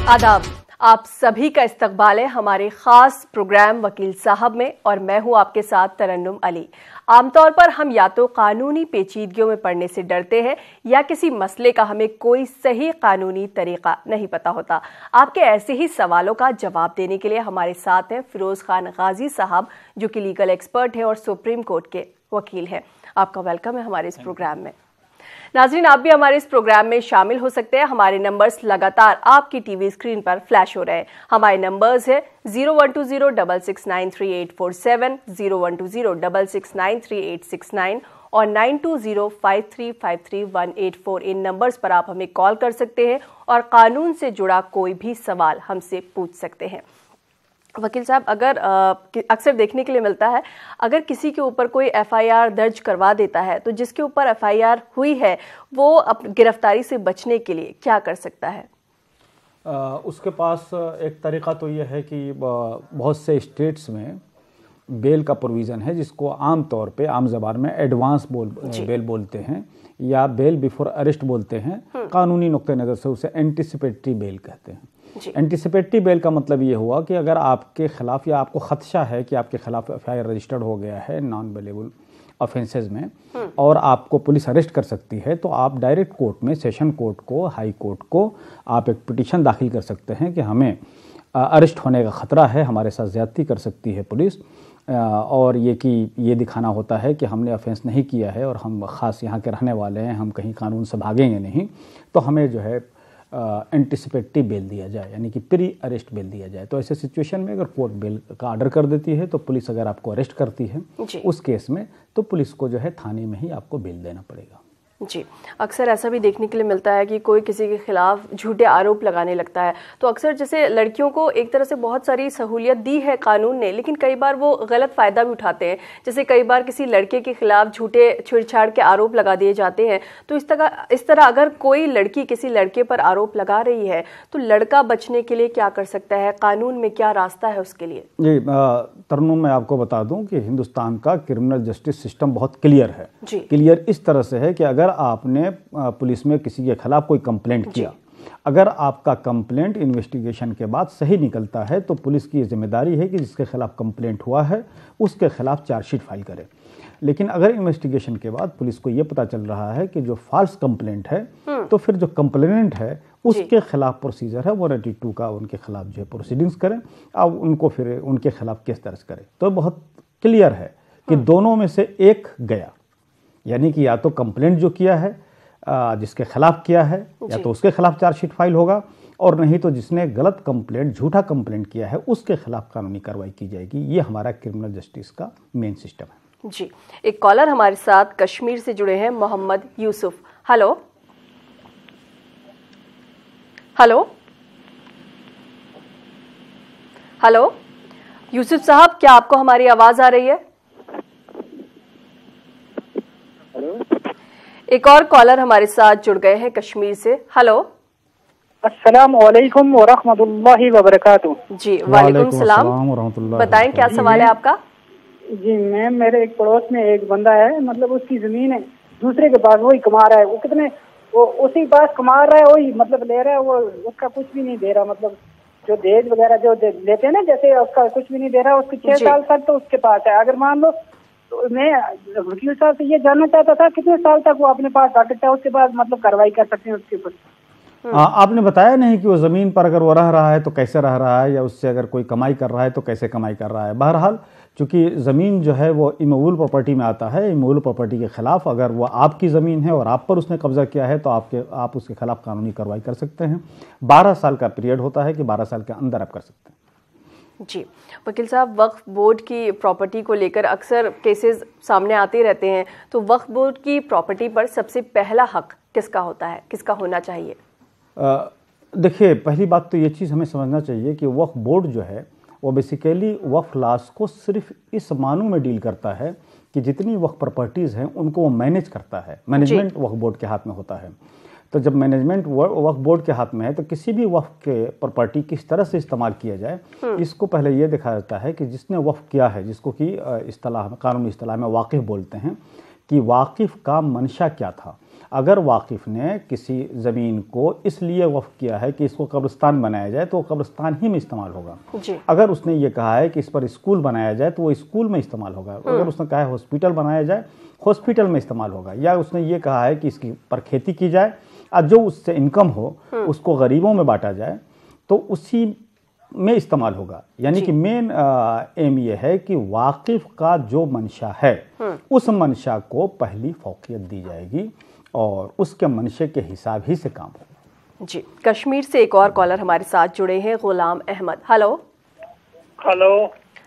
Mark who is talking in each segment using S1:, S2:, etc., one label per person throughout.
S1: आदाब, आप सभी का इस्तकबाल है हमारे खास प्रोग्राम वकील साहब में और मैं हूं आपके साथ तरन्नुम अली। आमतौर पर हम या तो कानूनी पेचीदगियों में पड़ने से डरते हैं या किसी मसले का हमें कोई सही कानूनी तरीका नहीं पता होता। आपके ऐसे ही सवालों का जवाब देने के लिए हमारे साथ हैं फिरोज खान गाजी साहब, जो कि लीगल एक्सपर्ट हैं और सुप्रीम कोर्ट के वकील हैं। आपका वेलकम है हमारे इस प्रोग्राम में। नाज़रीन, आप भी हमारे इस प्रोग्राम में शामिल हो सकते हैं। हमारे नंबर्स लगातार आपकी टीवी स्क्रीन पर फ्लैश हो रहे हैं। हमारे नंबर्स है 012066938847, 012066938869 और 9205353184। इन नंबर्स पर आप हमें कॉल कर सकते हैं और कानून से जुड़ा कोई भी सवाल हमसे पूछ सकते हैं। वकील साहब, अगर अक्सर देखने के लिए मिलता है, अगर किसी के ऊपर कोई एफआईआर दर्ज करवा देता है तो जिसके ऊपर एफआईआर हुई है वो गिरफ्तारी से बचने के लिए क्या कर सकता है?
S2: उसके पास एक तरीका तो ये है कि बहुत से स्टेट्स में बेल का प्रोविज़न है, जिसको आम तौर पे आम ज़बान में एडवांस बेल बोलते हैं या बेल बिफोर अरेस्ट बोलते हैं। कानूनी नुक्ते नज़र से उसे एंटिसिपेटरी बेल कहते हैं। एंटिसिपेटरी बेल का मतलब ये हुआ कि अगर आपके खिलाफ या आपको खदशा है कि आपके खिलाफ एफआईआर रजिस्टर्ड हो गया है नॉन बेलेबल ऑफेंसेस में और आपको पुलिस अरेस्ट कर सकती है, तो आप डायरेक्ट कोर्ट में, सेशन कोर्ट को, हाई कोर्ट को आप एक पिटीशन दाखिल कर सकते हैं कि हमें अरेस्ट होने का ख़तरा है, हमारे साथ ज़्यादती कर सकती है पुलिस, और ये दिखाना होता है कि हमने ऑफेंस नहीं किया है और हम ख़ास यहाँ के रहने वाले हैं, हम कहीं कानून से भागेंगे नहीं, तो हमें जो है एंटिसिपेटरी बेल दिया जाए, यानी कि प्री अरेस्ट बेल दिया जाए। तो ऐसे सिचुएशन में अगर कोर्ट बेल का ऑर्डर कर देती है तो पुलिस अगर आपको अरेस्ट करती है उस केस में, तो पुलिस को जो है थाने में ही आपको बेल देना पड़ेगा।
S1: जी, अक्सर ऐसा भी देखने के लिए मिलता है कि कोई किसी के खिलाफ झूठे आरोप लगाने लगता है, तो अक्सर जैसे लड़कियों को एक तरह से बहुत सारी सहूलियत दी है कानून ने, लेकिन कई बार वो गलत फ़ायदा भी उठाते हैं। जैसे कई बार किसी लड़के के खिलाफ झूठे छेड़छाड़ के आरोप लगा दिए जाते हैं, तो इस तरह अगर कोई लड़की किसी लड़के पर आरोप लगा रही है तो लड़का बचने के लिए क्या कर सकता है? कानून में क्या रास्ता है उसके लिए?
S2: जी तरन्नुम, मैं आपको बता दूं कि हिंदुस्तान का क्रिमिनल जस्टिस सिस्टम बहुत क्लियर है। क्लियर इस तरह से है कि अगर आपने पुलिस में किसी के खिलाफ कोई कंप्लेंट किया, अगर आपका कंप्लेंट इन्वेस्टिगेशन के बाद सही निकलता है तो पुलिस की जिम्मेदारी है कि जिसके खिलाफ कंप्लेंट हुआ है उसके खिलाफ चार्जशीट फाइल करे। लेकिन अगर इन्वेस्टिगेशन के बाद पुलिस को यह पता चल रहा है कि जो फॉल्स कंप्लेंट है, तो फिर जो कंप्लेनेंट है उसके खिलाफ प्रोसीजर है 182 का, उनके खिलाफ जो है प्रोसीडिंग्स करें, अब उनको फिर उनके खिलाफ केस दर्ज करें। तो बहुत क्लियर है कि दोनों में से एक गया, यानी कि या तो कंप्लेंट जो किया है जिसके खिलाफ किया है या तो उसके खिलाफ चार्जशीट फाइल होगा, और नहीं तो जिसने गलत कंप्लेंट, झूठा कंप्लेंट किया है उसके खिलाफ कानूनी कार्रवाई की जाएगी। ये हमारा क्रिमिनल जस्टिस का मेन सिस्टम है।
S1: जी, एक कॉलर हमारे साथ कश्मीर से जुड़े हैं, Mohammad Yusuf. Hello hello hello Yusuf साहब, क्या आपको हमारी आवाज आ रही है? एक और कॉलर हमारे साथ जुड़ गए हैं कश्मीर से। हेलो,
S3: अस्सलाम वालेकुम व रहमतुल्लाहि व बरकातुहू।
S1: जी, वालेकुम सलाम। बताएं क्या सवाल है आपका?
S3: जी मैम, मेरे एक पड़ोस में एक बंदा है, मतलब उसकी जमीन है दूसरे के पास, वही कमा रहा है, वो उसी पास कमा रहा है, वही मतलब ले रहा है, वो उसका कुछ भी नहीं दे रहा, मतलब जो दहेज वगैरह जो लेते हैं ना, जैसे उसका कुछ भी नहीं दे रहा, उसके 6 साल तक तो उसके पास है। अगर मान लो, तो मैं वकील साहब से ये जानना चाहता था कितने साल तक वो अपने पास रख सकता है, उसके बाद मतलब कार्रवाई कर सकते हैं उसके ऊपर।
S2: आपने बताया नहीं कि वो ज़मीन पर अगर वो रह रहा है तो कैसे रह रहा है, या उससे अगर कोई कमाई कर रहा है तो कैसे कमाई कर रहा है। बहरहाल, चूँकि ज़मीन जो है वो इमूवेबल प्रॉपर्टी में आता है, इमूवेबल प्रॉपर्टी के खिलाफ अगर वो आपकी ज़मीन है और आप पर उसने कब्जा किया है तो आप उसके खिलाफ कानूनी कार्रवाई कर सकते हैं। 12 साल का पीरियड होता है कि 12 साल के अंदर आप कर सकते हैं।
S1: जी, वकील साहब, वक्फ बोर्ड की प्रॉपर्टी को लेकर अक्सर केसेस सामने आते रहते हैं, तो वक्फ बोर्ड की प्रॉपर्टी पर सबसे पहला हक किसका होता है, किसका होना चाहिए?
S2: देखिए, पहली बात तो ये चीज़ हमें समझना चाहिए कि वक्फ बोर्ड जो है वो बेसिकली वक्फ लॉस को सिर्फ इस मानू में डील करता है कि जितनी वक्फ प्रॉपर्टीज़ हैं उनको वो मैनेज करता है। मैनेजमेंट वक्फ बोर्ड के हाथ में होता है। तो जब मैनेजमेंट वक्फ बोर्ड के हाथ में है तो किसी भी वक्फ के प्रॉपर्टी किस तरह से इस्तेमाल किया जाए, इसको पहले ये देखा जाता है कि जिसने वक्फ किया है, जिसको कि कानूनी इस्तिलाह में वाकिफ़ बोलते हैं, कि वाकिफ़ का मंशा क्या था। अगर वाकिफ़ ने किसी ज़मीन को इसलिए वक्फ किया है कि इसको कब्रिस्तान बनाया जाए तो कब्रिस्तान ही में इस्तेमाल होगा। अगर उसने ये कहा है कि इस पर स्कूल बनाया जाए तो वो स्कूल में इस्तेमाल होगा। अगर उसने कहा है हॉस्पिटल बनाया जाए, हॉस्पिटल में इस्तेमाल होगा। या उसने ये कहा है कि इसकी पर खेती की जाए और जो उससे इनकम हो उसको गरीबों में बांटा जाए तो उसी में इस्तेमाल होगा। यानी कि मेन एम ये है कि वाकिफ का जो मंशा है उस मंशा को पहली फौकियत दी जाएगी और उसके मंशे के हिसाब ही से काम होगा।
S1: जी, कश्मीर से एक और कॉलर हमारे साथ जुड़े हैं, गुलाम अहमद। हेलो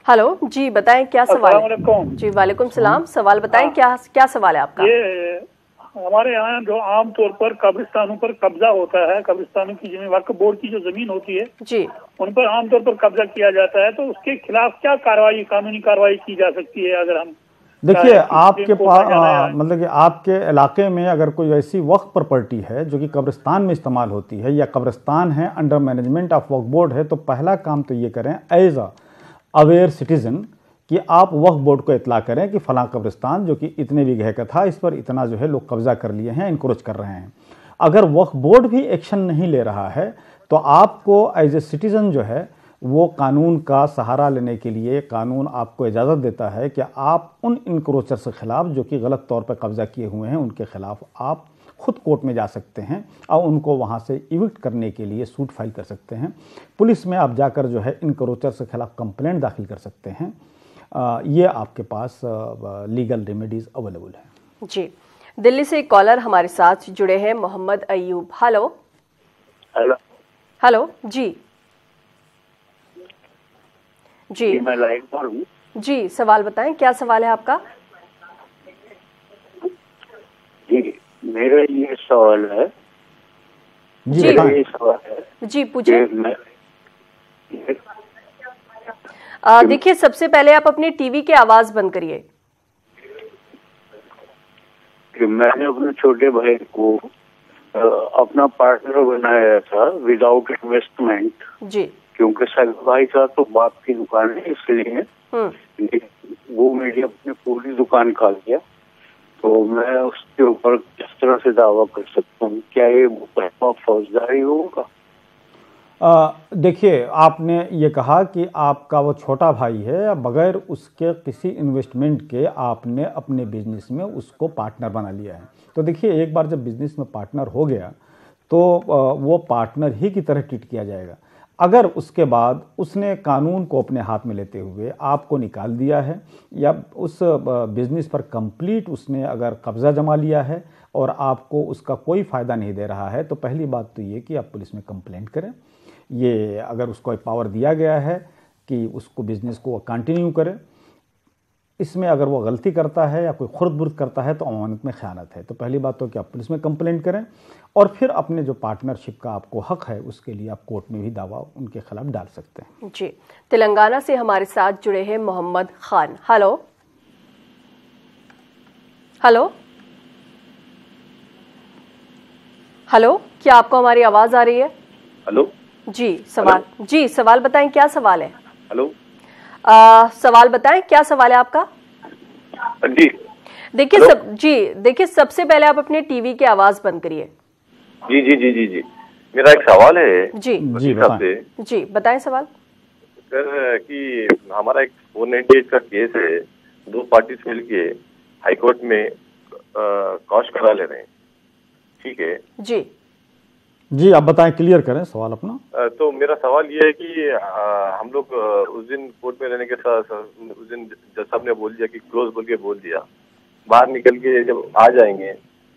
S1: हेलो जी, बताएं क्या सवाल है? जी वालेकुम सलाम, सवाल बताएं, क्या सवाल है आपका?
S4: ये हमारे यहाँ जो आमतौर पर कब्रिस्तानों पर कब्जा होता है, कब्रिस्तानों की जमीन, वक्फ बोर्ड की जो जमीन होती है
S1: जी,
S4: उन पर आमतौर पर कब्जा किया जाता है, तो उसके खिलाफ क्या कार्रवाई, कानूनी कार्रवाई की जा सकती है? अगर हम
S2: देखिए आपके पास मतलब कि आपके इलाके में अगर कोई ऐसी वक्फ प्रॉपर्टी है जो कि कब्रिस्तान में इस्तेमाल होती है या कब्रिस्तान है under management of Waqf board है, तो पहला काम तो ये करें एज अ अवेयर सिटीजन कि आप वक्फ बोर्ड को इतला करें कि फ़लाँ कब्रिस्तान जो कि इतने बीघे का था, इस पर इतना जो है लोग कब्जा कर लिए हैं, इनक्रोच कर रहे हैं। अगर वक्फ बोर्ड भी एक्शन नहीं ले रहा है तो आपको एज ए सिटीज़न जो है वो कानून का सहारा लेने के लिए कानून आपको इजाज़त देता है कि आप उन इनक्रोचर के ख़िलाफ़ जो कि गलत तौर पर कब्जा किए हुए हैं उनके ख़िलाफ़ आप खुद कोर्ट में जा सकते हैं और उनको वहाँ से इविक्ट करने के लिए सूट फाइल कर सकते हैं। पुलिस में आप जाकर जो है इनक्रोचर के ख़िलाफ़ कंप्लेंट दाखिल कर सकते हैं। ये आपके पास लीगल रेमेडीज अवेलेबल है।
S1: जी, दिल्ली से एक कॉलर हमारे साथ जुड़े हैं, मोहम्मद अयूब। हेलो हेलो जी जी,
S5: मैं लाइन पर हूँ
S1: जी, सवाल बताएं, क्या सवाल है आपका?
S5: जी, मेरा ये सवाल है
S2: जी,
S5: ये सवाल है
S1: जी पूछिए। देखिए, सबसे पहले आप अपने टीवी की आवाज बंद करिए।
S5: कि मैंने अपने छोटे भाई को अपना पार्टनर बनाया था विदाउट इन्वेस्टमेंट
S1: जी,
S5: क्योंकि सगा भाई का तो बाप की दुकान है, इसलिए वो मेरी अपनी पूरी दुकान खा गया। तो मैं उसके ऊपर किस तरह से दावा कर सकता हूँ? क्या ये फौजदारी होगा?
S2: देखिए, आपने ये कहा कि आपका वो छोटा भाई है, बगैर उसके किसी इन्वेस्टमेंट के आपने अपने बिजनेस में उसको पार्टनर बना लिया है। तो देखिए, एक बार जब बिजनेस में पार्टनर हो गया तो वो पार्टनर ही की तरह ट्रीट किया जाएगा। अगर उसके बाद उसने कानून को अपने हाथ में लेते हुए आपको निकाल दिया है या उस बिजनेस पर कंप्लीट उसने अगर कब्जा जमा लिया है और आपको उसका कोई फ़ायदा नहीं दे रहा है, तो पहली बात तो ये कि आप पुलिस में कंप्लेंट करें। ये अगर उसको पावर दिया गया है कि उसको बिजनेस को कंटिन्यू करे, इसमें अगर वो गलती करता है या कोई खुर्द-बुर्द करता है तो अमानत में ख़यानत है। तो पहली बात तो कि आप पुलिस में कंप्लेंट करें और फिर अपने जो पार्टनरशिप का आपको हक है उसके लिए आप कोर्ट में भी दावा उनके खिलाफ डाल सकते हैं।
S1: जी, तेलंगाना से हमारे साथ जुड़े हैं Mohammad Khan. Hello hello hello, क्या आपको हमारी आवाज आ रही है?
S5: हेलो
S1: जी, सवाल बताएं, क्या सवाल है?
S5: हेलो
S1: सवाल बताएं, क्या सवाल है आपका?
S5: जी
S1: देखिए, सबसे पहले आप अपने टीवी की आवाज बंद करिए।
S5: जी जी जी जी जी मेरा एक सवाल है
S1: जी बताएं सवाल।
S6: सर कि हमारा एक 498 का केस है, दो पार्टीज मिलके हाई कोर्ट में कॉश करा ले रहे हैं, ठीक है
S2: जी, आप बताएं, क्लियर करें सवाल अपना।
S6: तो मेरा सवाल ये है कि हम लोग उस दिन कोर्ट में रहने के साथ उस दिन जज साहब ने बोल दिया कि क्लोज बोल के बोल दिया, बाहर निकल के जब आ जाएंगे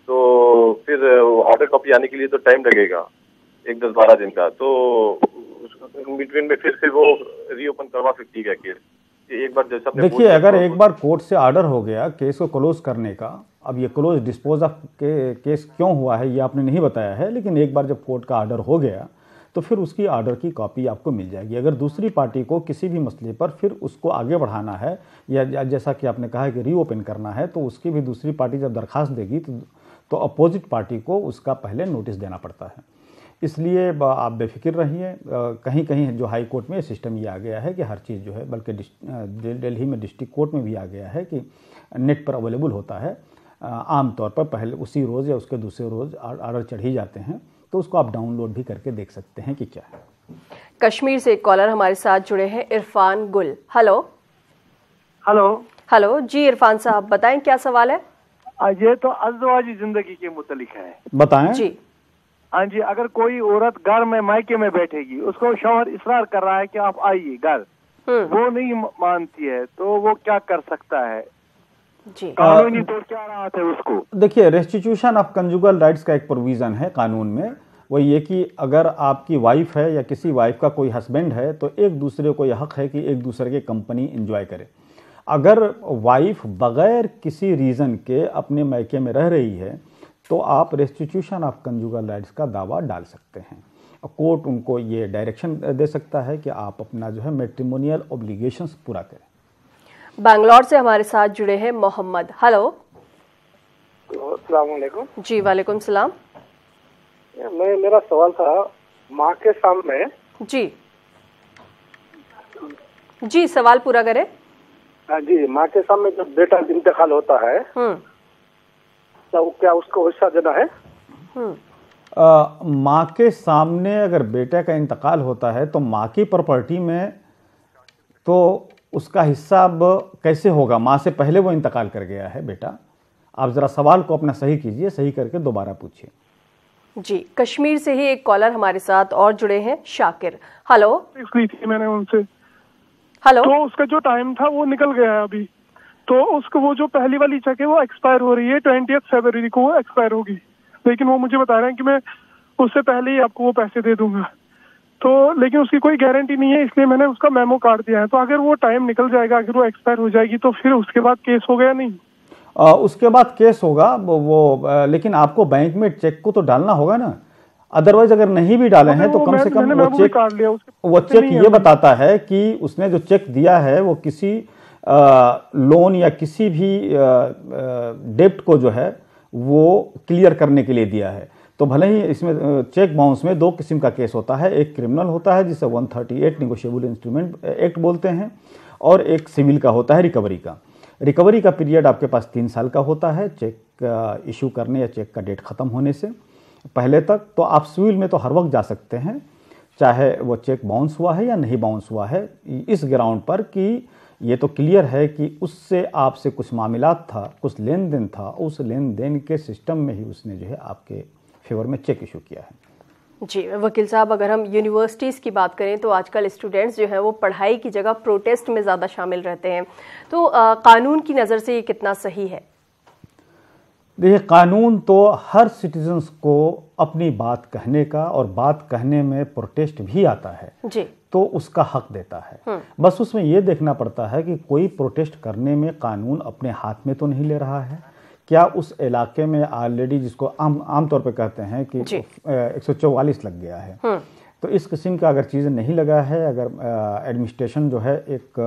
S6: तो फिर ऑर्डर कॉपी आने के लिए तो टाइम लगेगा 10-12 दिन का, तो बिटवीन में फिर से वो रीओपन करवा सकती है केस? एक बार जज साहब ने
S2: देखिए, अगर एक बार कोर्ट से ऑर्डर हो गया केस को क्लोज करने का, अब ये क्लोज डिस्पोज ऑफ केस क्यों हुआ है ये आपने नहीं बताया है, लेकिन एक बार जब कोर्ट का ऑर्डर हो गया तो फिर उसकी ऑर्डर की कॉपी आपको मिल जाएगी। अगर दूसरी पार्टी को किसी भी मसले पर फिर उसको आगे बढ़ाना है या जैसा कि आपने कहा कि रीओपन करना है, तो उसकी भी दूसरी पार्टी जब दरख्वास्त देगी तो अपोजिट पार्टी को उसका पहले नोटिस देना पड़ता है। इसलिए आप बेफिक्र रहिए। कहीं कहीं जो हाई कोर्ट में सिस्टम ये आ गया है कि हर चीज़ जो है, बल्कि दिल्ली में डिस्ट्रिक्ट कोर्ट में भी आ गया है कि नेट पर अवेलेबल होता है। आमतौर पर पहले उसी रोज़ या उसके दूसरे रोज़ ऑर्डर चढ़ ही जाते हैं, तो उसको आप डाउनलोड भी करके देख सकते हैं कि क्या है।
S1: कश्मीर से एक कॉलर हमारे साथ जुड़े हैं, इरफान गुल। हेलो
S7: हेलो
S1: जी इरफान साहब, बताएं क्या सवाल है।
S7: ये तो अज़वाजी जिंदगी के मुतालिक है।
S2: बताएं
S1: जी।
S7: हाँ जी, अगर कोई औरत घर में मायके में बैठेगी, उसको शौहर इसरार कर रहा है कि आप आइए घर, वो नहीं मानती है, तो वो क्या कर सकता है
S1: जी?
S7: कानूनी तौर क्या राहत है उसको?
S2: देखिए, रेस्टिट्यूशन ऑफ कंजुगल राइट्स का एक प्रोविज़न है कानून में, वो ये कि अगर आपकी वाइफ है या किसी वाइफ का कोई हस्बैंड है तो एक दूसरे को यह हक है कि एक दूसरे की कंपनी एंजॉय करे। अगर वाइफ बगैर किसी रीज़न के अपने मायके में रह रही है तो आप रेस्टिट्यूशन ऑफ कंजुगल राइट्स का दावा डाल सकते हैं। कोर्ट उनको ये डायरेक्शन दे सकता है कि आप अपना जो है मैट्रिमोनियल ऑब्लिगेशंस पूरा करें।
S1: बैंगलोर से हमारे साथ जुड़े हैं मोहम्मद। हेलो।
S8: अस्सलाम वालेकुम।
S1: जी वालेकुम सलाम।
S8: मेरा सवाल था, माँ के सामने।
S1: जी सवाल पूरा करें।
S8: हाँ जी, माँ के सामने जब बेटा इंतकाल होता है तो क्या उसको हिस्सा देना है?
S2: माँ के सामने अगर बेटे का इंतकाल होता है तो माँ की प्रॉपर्टी में तो उसका हिस्सा अब कैसे होगा? माँ से पहले वो इंतकाल कर गया है बेटा। आप ज़रा सवाल को अपना सही कीजिए, सही करके दोबारा पूछिए।
S1: जी, कश्मीर से ही एक कॉलर हमारे साथ और जुड़े हैं, शाकिर। हेलो।
S9: ली थी मैंने उनसे।
S1: हेलो।
S9: तो उसका जो टाइम था वो निकल गया है अभी, तो उसको वो जो पहली वाली चेक है वो एक्सपायर हो रही है, 20 फरवरी को वो एक्सपायर होगी, लेकिन वो मुझे बता रहे हैं कि मैं उससे पहले ही आपको वो पैसे दे दूंगा। तो लेकिन उसकी कोई गारंटी नहीं है, इसलिए मैंने उसका मेमो काट दिया है। तो अगर वो टाइम निकल जाएगा, अगर वो एक्सपायर हो जाएगी, तो फिर उसके बाद केस होगा या नहीं?
S2: उसके बाद केस होगा लेकिन आपको बैंक में चेक को तो डालना होगा ना। अदरवाइज अगर नहीं भी डाले हैं तो कम से कम वो चेक ये बताता है कि उसने जो चेक दिया है वो किसी लोन या किसी भी डेब्ट को जो है वो क्लियर करने के लिए दिया है। तो भले ही इसमें चेक बाउंस में दो किस्म का केस होता है, एक क्रिमिनल होता है जिसे 138 निगोशिएबल इंस्ट्रूमेंट एक्ट बोलते हैं, और एक सिविल का होता है रिकवरी का। रिकवरी का पीरियड आपके पास 3 साल का होता है, चेक इशू करने या चेक का डेट ख़त्म होने से पहले तक। तो आप सिविल में तो हर वक्त जा सकते हैं, चाहे वो चेक बाउंस हुआ है या नहीं बाउंस हुआ है, इस ग्राउंड पर कि ये तो क्लियर है कि उससे आपसे कुछ मामलात था, कुछ लेन देन था, उस लेन देन के सिस्टम में ही उसने जो है आपके फेवर में चेक इशू किया है।
S1: जी वकील साहब, अगर हम यूनिवर्सिटीज़ की बात करें तो आजकल स्टूडेंट्स जो हैं वो पढ़ाई की जगह प्रोटेस्ट में ज़्यादा शामिल रहते हैं, तो कानून की नज़र से ये कितना सही है?
S2: देखिए, कानून तो हर सिटीजन्स को अपनी बात कहने का और बात कहने में प्रोटेस्ट भी आता है
S1: जी,
S2: तो उसका हक देता है। बस उसमें यह देखना पड़ता है कि कोई प्रोटेस्ट करने में कानून अपने हाथ में तो नहीं ले रहा है। क्या उस इलाके में ऑलरेडी, जिसको आमतौर पे कहते हैं कि 144 लग गया है, तो इस किस्म का अगर चीज़ नहीं लगा है, अगर एडमिनिस्ट्रेशन जो है एक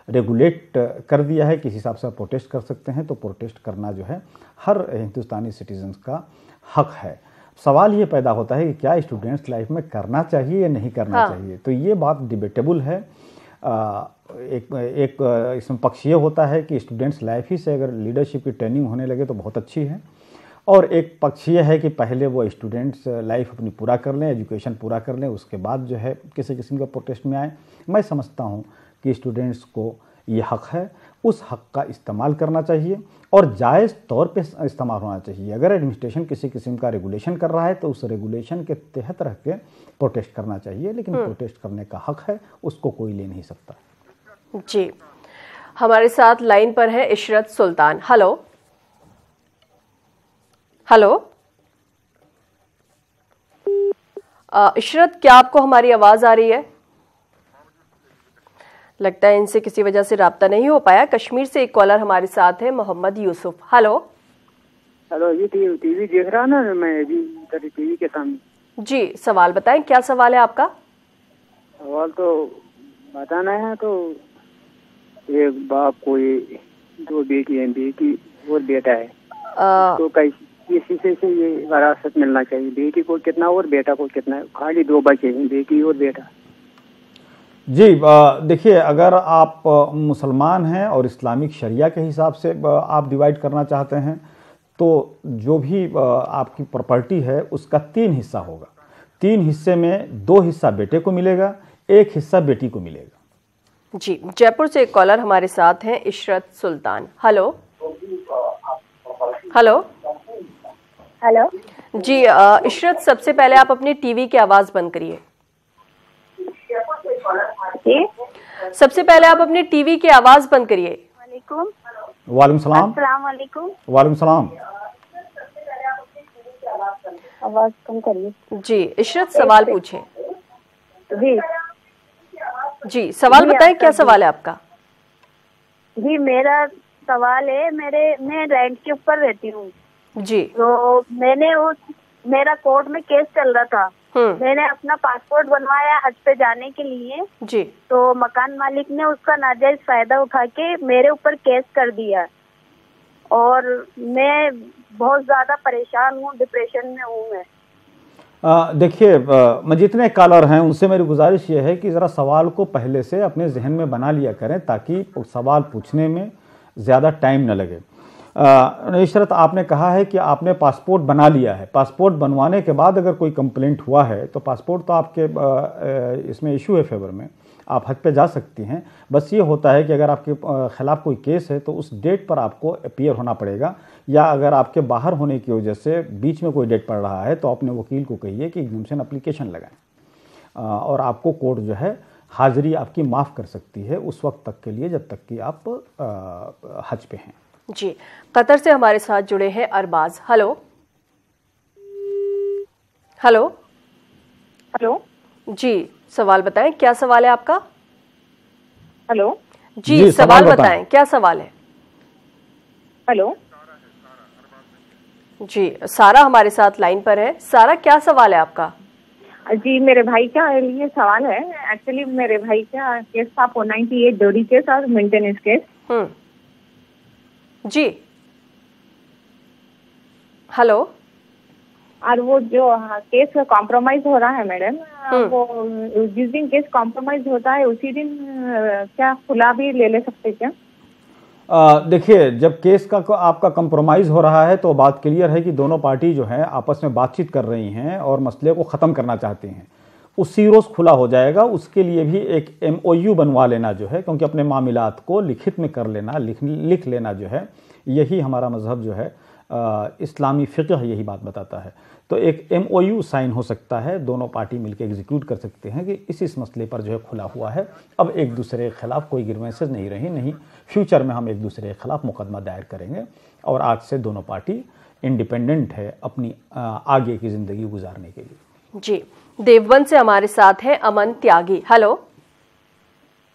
S2: रेगुलेट कर दिया है कि इस हिसाब से आप प्रोटेस्ट कर सकते हैं, तो प्रोटेस्ट करना जो है हर हिंदुस्तानी सिटीजन्स का हक है। सवाल ये पैदा होता है कि क्या स्टूडेंट्स लाइफ में करना चाहिए या नहीं करना चाहिए, तो ये बात डिबेटेबल है। एक इसमें पक्ष ये होता है कि स्टूडेंट्स लाइफ ही से अगर लीडरशिप की ट्रेनिंग होने लगे तो बहुत अच्छी है, और एक पक्ष ये है कि पहले वो स्टूडेंट्स लाइफ अपनी पूरा कर लें, एजुकेशन पूरा कर लें, उसके बाद जो है किसी किस्म का प्रोटेस्ट में आए। मैं समझता हूँ कि स्टूडेंट्स को ये हक है, उस हक का इस्तेमाल करना चाहिए और जायज़ तौर पे इस्तेमाल होना चाहिए। अगर एडमिनिस्ट्रेशन किसी किस्म का रेगुलेशन कर रहा है तो उस रेगुलेशन के तहत रह के प्रोटेस्ट करना चाहिए, लेकिन प्रोटेस्ट करने का हक है, उसको कोई ले नहीं सकता।
S1: जी, हमारे साथ लाइन पर है इशरत सुल्तान। हेलो हेलो इशरत, क्या आपको हमारी आवाज आ रही है? लगता है इनसे किसी वजह से राब्ता नहीं हो पाया। कश्मीर से एक कॉलर हमारे साथ है, मोहम्मद यूसुफ। हेलो
S3: हेलो, ये टीवी देख रहा ना मैं अभी टीवी के सामने।
S1: जी, सवाल बताएं, क्या सवाल है आपका?
S3: सवाल तो बताना है, तो एक बाप को ये 2 बेटी है, बेटी और बेटा है, तो किसी से ये विरासत मिलना चाहिए? बेटी को कितना और बेटा को कितना? खाली 2 बच्चे हैं, बेटी और बेटा।
S2: जी देखिए, अगर आप मुसलमान हैं और इस्लामिक शरिया के हिसाब से आप डिवाइड करना चाहते हैं तो जो भी आपकी प्रॉपर्टी है उसका 3 हिस्सा होगा। 3 हिस्से में 2 हिस्सा बेटे को मिलेगा, 1 हिस्सा बेटी को मिलेगा।
S1: जी, जयपुर से एक कॉलर हमारे साथ हैं, इशरत सुल्तान। हेलो हेलो
S10: हेलो
S1: जी, इशरत, सबसे पहले आप अपने टीवी की आवाज बंद करिए। सबसे पहले आप अपने टीवी की आवाज बंद करिए।
S2: वालेकुम सलाम। वालेकुम सलाम।
S10: आवाज कम करिए।
S1: जी, इशरत, सवाल पूछें। जी, सवाल बताएं, क्या सवाल है आपका?
S10: जी, मेरा सवाल है, मैं रेंट के ऊपर रहती हूँ
S1: जी।
S10: तो मेरा कोर्ट में केस चल रहा था। मैंने अपना पासपोर्ट बनवाया हज पे जाने के लिए
S1: जी।
S10: तो मकान मालिक ने उसका नाजायज फायदा उठा के मेरे ऊपर केस कर दिया और मैं बहुत ज्यादा परेशान हूँ, डिप्रेशन में हूँ मैं।
S2: देखिए, मैं जितने कॉलर हैं उनसे मेरी गुजारिश ये है कि ज़रा सवाल को पहले से अपने जहन में बना लिया करें ताकि सवाल पूछने में ज़्यादा टाइम न लगे। इशरत, आपने कहा है कि आपने पासपोर्ट बना लिया है। पासपोर्ट बनवाने के बाद अगर कोई कंप्लेंट हुआ है तो पासपोर्ट तो आपके इसमें इशू है फेवर में, आप हज पे जा सकती हैं। बस ये होता है कि अगर आपके ख़िलाफ़ कोई केस है तो उस डेट पर आपको अपीयर होना पड़ेगा, या अगर आपके बाहर होने की वजह से बीच में कोई डेट पड़ रहा है तो अपने वकील को कहिए कि एग्जम्पशन एप्लीकेशन लगाएं और आपको कोर्ट जो है हाज़िरी आपकी माफ़ कर सकती है उस वक्त तक के लिए जब तक कि आप हज पे हैं।
S1: जी, कतर से हमारे साथ जुड़े हैं Arbaaz. Hello hello
S11: hello
S1: ji, सवाल बताएं, क्या सवाल है आपका?
S11: हेलो
S1: जी, सवाल बताएं, क्या सवाल है?
S11: हेलो
S1: जी, सारा हमारे साथ लाइन पर है। सारा, क्या सवाल है आपका?
S11: जी, मेरे भाई का लिए सवाल है। एक्चुअली मेरे भाई का केस था 498 ड्यूटी केस और मेंटेनेंस केस।
S1: जी, हेलो।
S11: और वो जो केस कॉम्प्रोमाइज हो रहा है मैडम, वो जिस दिन केस कॉम्प्रोमाइज होता है उसी दिन क्या खुला भी ले सकते क्या?
S2: देखिए, जब केस का आपका कंप्रोमाइज़ हो रहा है तो बात क्लियर है कि दोनों पार्टी जो है आपस में बातचीत कर रही हैं और मसले को ख़त्म करना चाहती हैं। उसी रोज़ खुला हो जाएगा। उसके लिए भी एक MOU बनवा लेना जो है, क्योंकि अपने मामलात को लिखित में कर लेना, लिख लेना जो है, यही हमारा मज़हब जो है इस्लामी फ़िक़्ह यही बात बताता है। तो एक MOU साइन हो सकता है, दोनों पार्टी मिलकर एग्जीक्यूट कर सकते हैं कि इस मसले पर जो है खुला हुआ है, अब एक दूसरे के ख़िलाफ़ कोई ग्रीवेंसेस नहीं रही, नहीं फ्यूचर में हम एक दूसरे के ख़िलाफ़ मुकदमा दायर करेंगे और आज से दोनों पार्टी इंडिपेंडेंट है अपनी आगे की ज़िंदगी गुजारने के लिए।
S1: जी, देवबंद से हमारे साथ हैं अमन त्यागी। हेलो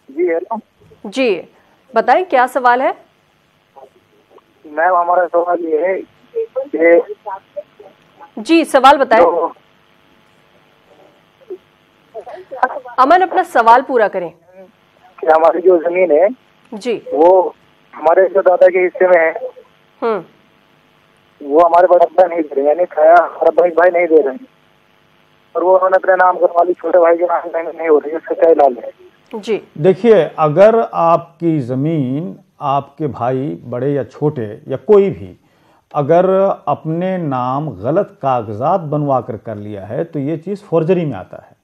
S8: जी। हेलो
S1: जी, बताएं, क्या सवाल है?
S8: मैम, हमारा सवाल ये है कि
S1: जी, सवाल बताएं। अमन, अपना सवाल पूरा करें।
S8: कि हमारी जो जमीन है
S1: जी,
S8: वो हमारे जो दादा के हिस्से में है, वो हमारे बड़ा भाई नहीं दे रहे, यानी खाया हमारा भाई नहीं दे रहे, और वो उन्होंने अपने नाम करवा ली, छोटे भाई के नाम नहीं हो रही, उसका क्या इलाज है?
S1: जी,
S2: देखिए, अगर आपकी ज़मीन आपके भाई बड़े या छोटे या कोई भी अगर अपने नाम गलत कागजात बनवा कर लिया है तो ये चीज़ फोर्जरी में आता है।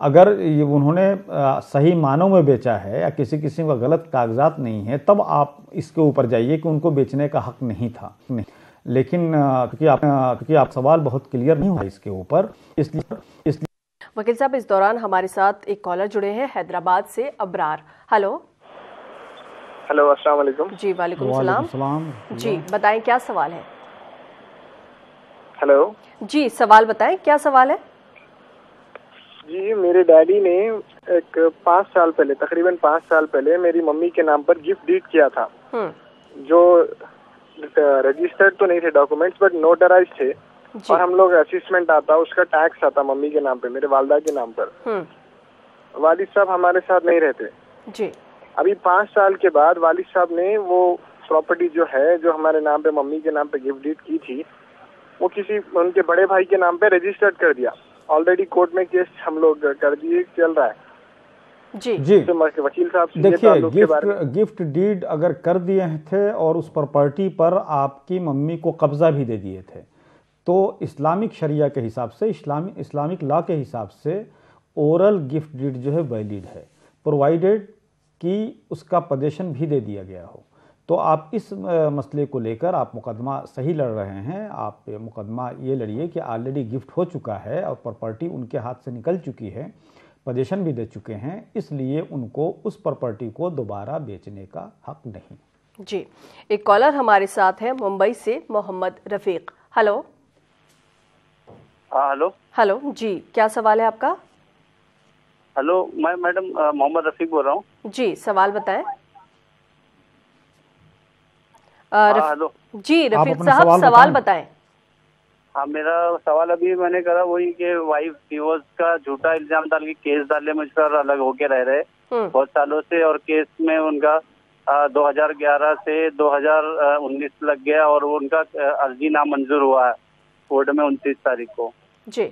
S2: अगर ये उन्होंने सही मानों में बेचा है या किसी किस्म का गलत कागजात नहीं है, तब आप इसके ऊपर जाइए कि उनको बेचने का हक नहीं था। नहीं, लेकिन क्योंकि आप सवाल बहुत क्लियर नहीं हुआ इसके ऊपर, इसलिए
S1: वकील साहब, इस दौरान हमारे साथ एक कॉलर जुड़े हैं हैदराबाद से, अबरार। हेलो
S12: हेलो, अस्सलाम वालेकुम।
S1: जी, वालेकुम सलाम। जी, बताएं, क्या सवाल है?
S12: हेलो
S1: जी, सवाल बताएं, क्या सवाल है?
S12: जी, मेरे डैडी ने एक 5 साल पहले, तकरीबन 5 साल पहले मेरी मम्मी के नाम पर गिफ्ट डीड किया था, जो रजिस्टर्ड तो नहीं थे डॉक्यूमेंट्स, बट नोटराइज थे, और हम लोग असिस्मेंट आता, उसका टैक्स आता मम्मी के नाम पे, मेरे वालदा के नाम पर। वालिद साहब हमारे साथ नहीं रहते
S1: जी।
S12: अभी 5 साल के बाद वालिद साहब ने वो प्रॉपर्टी जो है, जो हमारे नाम पे मम्मी के नाम पे गिफ्ट डीड की थी, वो किसी उनके बड़े भाई के नाम पे रजिस्टर्ड कर दिया। ऑलरेडी कोर्ट में केस हम लोग कर दिए, चल रहा है।
S1: जी
S12: वकील साहब
S2: देखिए, गिफ्ट डीड अगर कर दिए थे और उस प्रॉपर्टी पर आपकी मम्मी को कब्जा भी दे दिए थे, तो इस्लामिक शरिया के हिसाब से, इस्लामिक लॉ के हिसाब से ओरल गिफ्ट डीड जो है वैलिड है, प्रोवाइडेड कि उसका पोजेशन भी दे दिया गया हो। तो आप इस मसले को लेकर आप मुकदमा सही लड़ रहे हैं। आप मुकदमा ये लड़िए कि ऑलरेडी गिफ्ट हो चुका है और प्रॉपर्टी उनके हाथ से निकल चुकी है, पोजेशन भी दे चुके हैं, इसलिए उनको उस प्रॉपर्टी को दोबारा बेचने का हक नहीं।
S1: जी, एक कॉलर हमारे साथ है मुंबई से, Mohammed Rafiq. Hello.
S13: Hello.
S1: Hello ji, क्या सवाल है आपका?
S13: हेलो, मैं मैडम मोहम्मद रफीक बोल रहा हूँ।
S1: जी, सवाल बताएं।
S13: हेलो
S1: जी रफीक साहब, सवाल बताएं।
S13: हाँ, मेरा सवाल अभी मैंने करा वही कि वाइफ डिवोर्स का झूठा इल्जाम डाल के केस डाले, मुझ पर अलग होके रह रहे बहुत सालों से, और केस में उनका 2011 से 2019 लग गया और वो उनका अर्जी नामंजूर हुआ है कोर्ट में 29 तारीख को
S1: जी।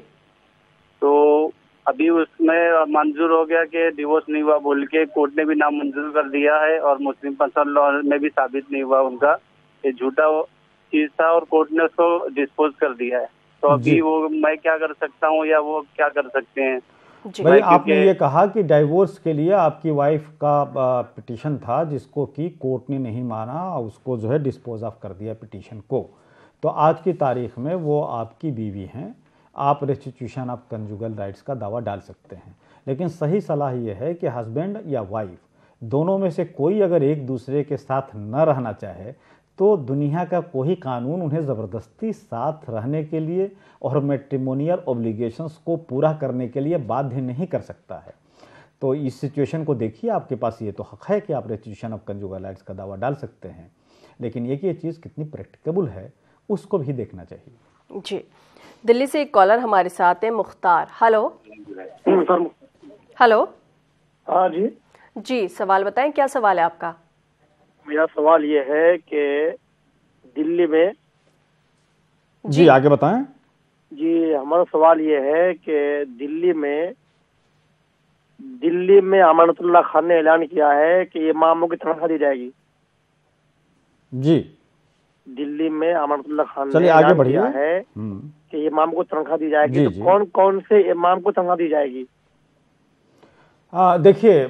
S13: तो अभी उसमें मंजूर हो गया कि डिवोर्स नहीं हुआ बोल के कोर्ट ने भी नामंजूर कर दिया है, और मुस्लिम पर्सनल लॉ में भी साबित नहीं हुआ उनका ये झूठा चीज था, और कोर्ट ने उसको डिस्पोज कर दिया है। तो अभी वो मैं क्या कर सकता हूँ या वो क्या कर सकते हैं?
S2: भाई, आपने ये कहा कि डाइवोर्स के लिए आपकी वाइफ का पिटीशन था जिसको कि कोर्ट ने नहीं माना, उसको जो है डिस्पोज ऑफ कर दिया पिटीशन को। तो आज की तारीख में वो आपकी बीवी हैं, आप रेस्टिट्यूशन ऑफ कंजुगल राइट्स का दावा डाल सकते हैं। लेकिन सही सलाह ये है कि हस्बैंड या वाइफ दोनों में से कोई अगर एक दूसरे के साथ न रहना चाहे तो दुनिया का कोई कानून उन्हें ज़बरदस्ती साथ रहने के लिए और मैट्रिमोनियल ऑब्लिगेशंस को पूरा करने के लिए बाध्य नहीं कर सकता है। तो इस सिचुएशन को देखिए, आपके पास ये तो हक़ है कि आप रेस्टिट्यूशन ऑफ कंजुगल राइट्स का दावा डाल सकते हैं, लेकिन ये चीज़ कितनी प्रैक्टिकेबल है उसको भी देखना चाहिए।
S1: जी, दिल्ली से एक कॉलर हमारे साथ है, मुख्तार। हेलो। हेलो।
S14: हाँ जी।
S1: जी, सवाल बताएं, क्या सवाल है आपका?
S14: मेरा सवाल ये है कि दिल्ली में
S2: जी आगे बताएं।
S14: जी, हमारा सवाल ये है कि दिल्ली में अमानतुल्लाह खान ने ऐलान किया है कि इमामों की तनख्वाह दी जाएगी।
S2: जी,
S14: दिल्ली में अमानतुल्लाह खान
S2: ने
S14: ऐलान किया है कि इमाम को तनख्वाह दी जाएगी। तो कौन कौन से इमाम को तनख्वाह दी जाएगी?
S2: देखिए,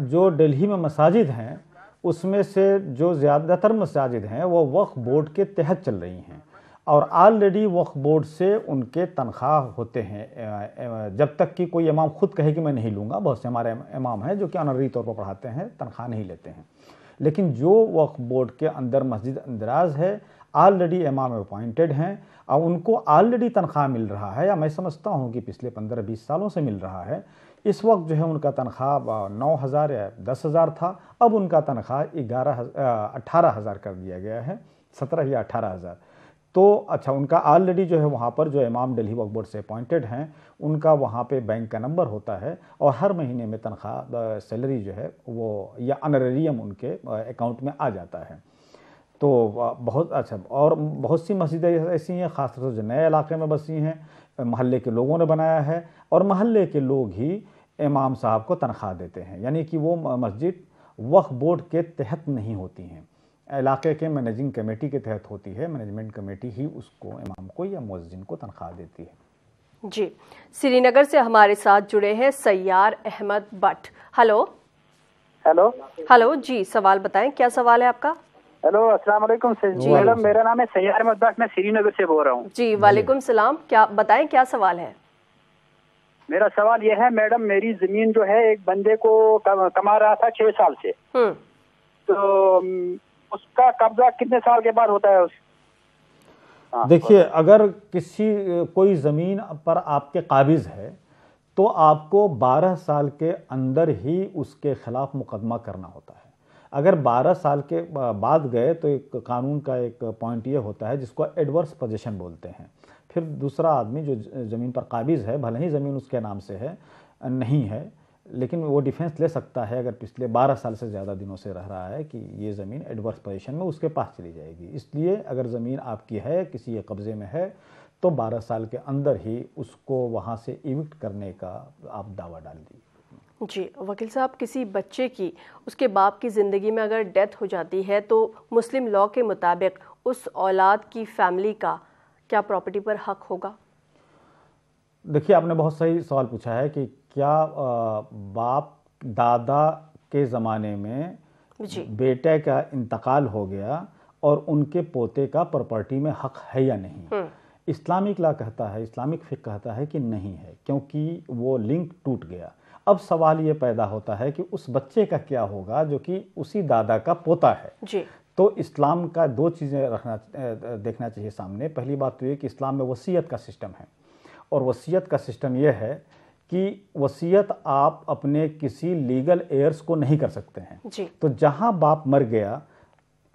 S2: जो दिल्ली में मसाजिद हैं उसमें से जो ज़्यादातर मसाजिद हैं वो वक्फ बोर्ड के तहत चल रही हैं, और ऑलरेडी वक्फ बोर्ड से उनके तनख्वाह होते हैं। जब तक कि कोई इमाम खुद कहे कि मैं नहीं लूँगा, बहुत से हमारे इमाम हैं जो कि ऑनररी तौर पर पढ़ाते हैं, तनख्वाह नहीं लेते हैं। लेकिन जो वक्फ बोर्ड के अंदर मस्जिद अंदराज है, ऑलरेडी इमाम अपॉइंटेड हैं और उनको ऑलरेडी तनख्वाह मिल रहा है, या मैं समझता हूँ कि पिछले 15-20 सालों से मिल रहा है। इस वक्त जो है उनका तनख्वाह 9,000 या 10,000 था, अब उनका तनख्वाह 18,000 कर दिया गया है, 17 या 18,000। तो अच्छा, उनका ऑलरेडी जो है वहाँ पर जो इमाम दिल्ली वक्फ बोर्ड से अपॉइंटेड हैं, उनका वहाँ पे बैंक का नंबर होता है और हर महीने में तनख्वाह सैलरी जो है वो या ऑनरेरियम उनके अकाउंट में आ जाता है। तो बहुत अच्छा, और बहुत सी मस्जिदें ऐसी हैं, ख़ासतौर से जो नए इलाके में बसी हैं, महल्ले के लोगों ने बनाया है, और महल्ले के लोग ही इमाम साहब को तनख्वाह देते हैं, यानी कि वो मस्जिद वक्फ बोर्ड के तहत नहीं होती हैं, इलाके के मैनेजिंग कमेटी के तहत होती है। मैनेजमेंट कमेटी ही उसको, इमाम को या मुअज्जिन को तनख्वाह देती है।
S1: जी, श्रीनगर से हमारे साथ जुड़े हैं Sayyar Ahmad Bhat. Hello.
S3: Hello.
S1: Hello ji, सवाल बताएं, क्या सवाल है आपका?
S3: हेलो, अस्सलाम वालेकुम मैडम, मेरा नाम है सैयार अहमद भट्ट, मैं श्रीनगर से बोल रहा हूँ।
S1: जी, वालेकुम सलाम। क्या बताएं, क्या सवाल है?
S3: मेरा सवाल यह है मैडम, मेरी जमीन जो है एक बंदे को कमा रहा था 6 साल से, तो उसका कब्जा कितने साल के बाद होता है?
S2: देखिए, अगर कोई ज़मीन पर आपके काबिज है तो आपको 12 साल के अंदर ही उसके खिलाफ मुकदमा करना होता है। अगर 12 साल के बाद गए तो एक कानून का एक पॉइंट ये होता है जिसको एडवर्स पोजीशन बोलते हैं। फिर दूसरा आदमी जो ज़मीन पर काबिज है, भले ही ज़मीन उसके नाम से है नहीं है, लेकिन वो डिफेंस ले सकता है अगर पिछले 12 साल से ज़्यादा दिनों से रह रहा है कि ये ज़मीन एडवर्स पोजीशन में उसके पास चली जाएगी। इसलिए अगर ज़मीन आपकी है, किसी के कब्ज़े में है, तो 12 साल के अंदर ही उसको वहाँ से इविक्ट करने का आप दावा डाल दीजिए।
S1: जी वकील साहब, किसी बच्चे की उसके बाप की ज़िंदगी में अगर डेथ हो जाती है तो मुस्लिम लॉ के मुताबिक उस औलाद की फैमिली का क्या प्रॉपर्टी पर हक होगा?
S2: देखिए, आपने बहुत सही सवाल पूछा है कि क्या बाप दादा के ज़माने में बेटे का इंतकाल हो गया और उनके पोते का प्रॉपर्टी में हक है या नहीं। इस्लामिक लॉ कहता है, इस्लामिक फिक़्ह कहता है कि नहीं है, क्योंकि वो लिंक टूट गया। अब सवाल ये पैदा होता है कि उस बच्चे का क्या होगा जो कि उसी दादा का पोता है
S1: जी।
S2: तो इस्लाम का दो चीज़ें देखना चाहिए सामने। पहली बात तो ये कि इस्लाम में वसीयत का सिस्टम है, और वसीयत का सिस्टम ये है कि वसीयत आप अपने किसी लीगल एयर्स को नहीं कर सकते हैं
S1: जी।
S2: तो जहाँ बाप मर गया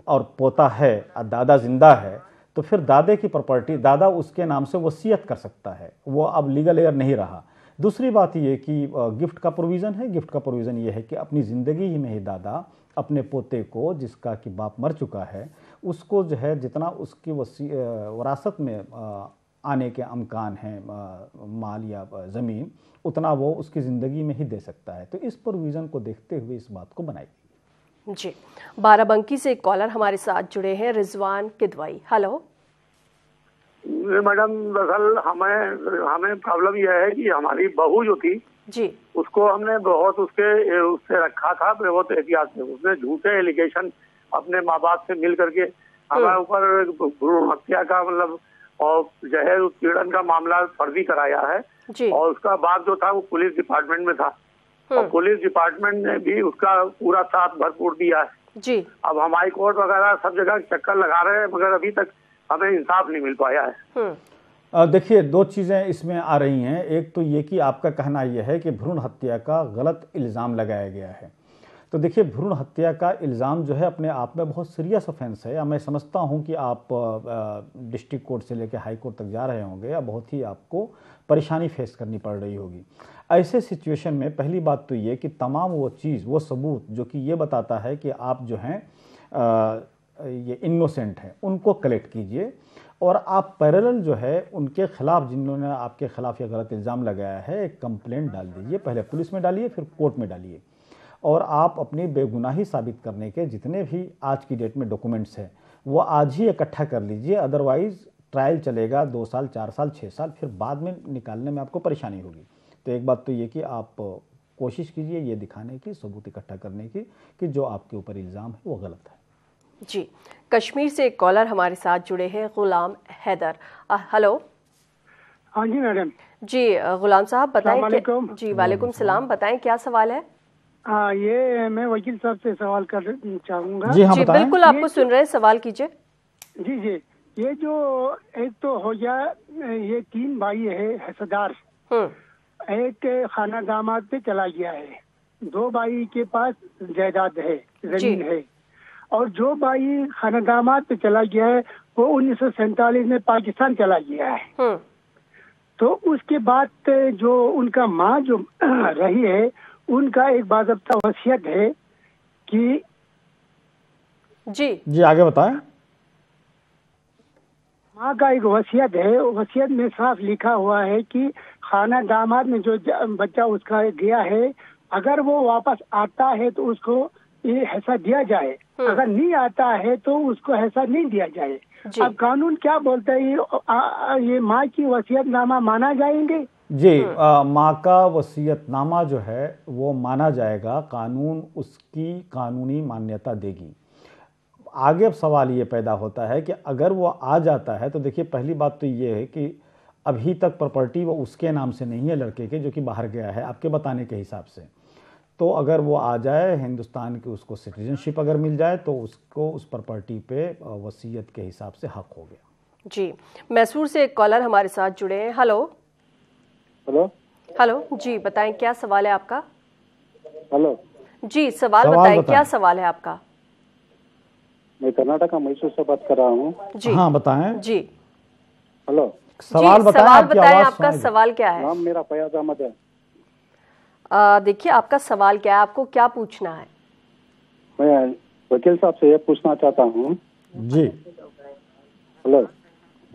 S2: और पोता है और दादा जिंदा है तो फिर दादे की प्रॉपर्टी दादा उसके नाम से वसीयत कर सकता है, वो अब लीगल एयर नहीं रहा। दूसरी बात ये कि गिफ्ट का प्रोविज़न है। गिफ्ट का प्रोविज़न ये है कि अपनी ज़िंदगी ही में ही दादा अपने पोते को, जिसका कि बाप मर चुका है, उसको जो है जितना उसकी वरासत में आने के अमकान हैं, माल या ज़मीन, उतना वो उसकी ज़िंदगी में ही दे सकता है। तो इस प्रोविज़न को देखते हुए इस बात को बनाई गई।
S1: जी। बाराबंकी से एक कॉलर हमारे साथ जुड़े हैं, रिजवान किदवाई। हेलो
S15: मैडम, दरअसल हमें प्रॉब्लम यह है कि हमारी बहू जो थी
S1: जी, उसको
S15: हमने बहुत उससे रखा था बहुत एहतियात से। उसने झूठे एलिगेशन अपने माँ बाप से मिल करके हमारे ऊपर भ्रूण हत्या का मतलब और जहर उत्पीड़न का मामला फर्जी कराया है
S1: जी।
S15: और उसका बाप जो था वो पुलिस डिपार्टमेंट में था और पुलिस डिपार्टमेंट ने भी उसका पूरा साथ भरपूर दिया है
S1: जी।
S15: अब हम हाई कोर्ट वगैरह सब जगह चक्कर लगा रहे हैं मगर अभी तक हमें इंसाफ नहीं मिल पाया है।
S2: देखिए, दो चीज़ें इसमें आ रही हैं। एक तो ये कि आपका कहना यह है कि भ्रूण हत्या का गलत इल्ज़ाम लगाया गया है। तो देखिए, भ्रूण हत्या का इल्ज़ाम जो है अपने आप में बहुत सीरियस ऑफेंस है। मैं समझता हूँ कि आप डिस्ट्रिक्ट कोर्ट से लेकर हाई कोर्ट तक जा रहे होंगे या बहुत ही आपको परेशानी फेस करनी पड़ रही होगी। ऐसे सिचुएशन में पहली बात तो ये कि तमाम वो चीज़, वो सबूत जो कि ये बताता है कि आप जो हैं ये इनोसेंट हैं, उनको कलेक्ट कीजिए और आप पैरेलल जो है उनके खिलाफ, जिन्होंने आपके खिलाफ ये गलत इल्ज़ाम लगाया है, एक कंप्लेंट डाल दीजिए। पहले पुलिस में डालिए, फिर कोर्ट में डालिए और आप अपनी बेगुनाही साबित करने के जितने भी आज की डेट में डॉक्यूमेंट्स हैं वो आज ही इकट्ठा कर लीजिए। अदरवाइज़ ट्रायल चलेगा 2 साल, 4 साल, 6 साल, फिर बाद में निकालने में आपको परेशानी होगी। तो एक बात तो ये कि आप कोशिश कीजिए ये दिखाने की, सबूत इकट्ठा करने की कि जो आपके ऊपर इल्ज़ाम है वो गलत है।
S1: जी। कश्मीर से एक कॉलर हमारे साथ जुड़े हैं, गुलाम हैदर। हेलो।
S16: हाँ जी मैडम।
S1: जी गुलाम साहब बताएं। जी वालेकुम सलाम, बताएं क्या सवाल है?
S16: ये मैं वकील साहब से सवाल करना चाहूँगा।
S2: जी हाँ,
S1: बिल्कुल आपको सुन रहे हैं, सवाल कीजिए।
S16: जी जी। ये जो एक तो हो गया, ये 3 भाई है हिस्सेदार, एक खाना दामाद पे चला गया है, 2 भाई के पास जायदाद है, जमीन है, और जो भाई खाना दामाद पे चला गया है वो 1947 में पाकिस्तान चला गया है। तो उसके बाद जो उनका माँ जो रही है उनका एक बाज़ाब्ता वसीयत है कि
S2: जी आगे बताएं।
S16: माँ का एक वसीयत है, वसीयत में साफ लिखा हुआ है कि खाना दामाद में जो बच्चा उसका गया है, अगर वो वापस आता है तो उसको ये हिस्सा दिया जाए, अगर नहीं आता है तो उसको हिस्सा नहीं दिया जाए। अब कानून क्या बोलता है, ये माँ की वसीयतनामा माना जाएंगे?
S2: जी, माँ का वसीयतनामा जो है वो माना जाएगा, कानून उसकी कानूनी मान्यता देगी। आगे अब सवाल ये पैदा होता है कि अगर वो आ जाता है तो देखिए, पहली बात तो ये है कि अभी तक प्रॉपर्टी वो उसके नाम से नहीं है, लड़के के जो कि बाहर गया है आपके बताने के हिसाब से। तो अगर वो आ जाए हिंदुस्तान की, उसको सिटीजनशिप अगर मिल जाए तो उसको उस प्रॉपर्टी पे वसीयत के हिसाब से हक हो गया।
S1: जी। मैसूर से एक कॉलर हमारे साथ जुड़े हैं। हेलो।
S17: हेलो।
S1: हेलो जी, बताएं क्या सवाल है आपका?
S17: हेलो
S1: जी, सवाल बताएं, क्या सवाल है आपका?
S17: मैं कर्नाटक मैसूर से बात कर रहा हूँ।
S1: जी
S2: हाँ बताएं।
S1: जी।
S2: हेलो, सवाल बताएं,
S1: आपका सवाल क्या है?
S17: नाम मेरा फयाज अहमद है।
S1: देखिए, आपका सवाल क्या है, आपको क्या पूछना है?
S17: मैं वकील साहब से ये पूछना चाहता हूँ।
S2: जी।
S17: हेलो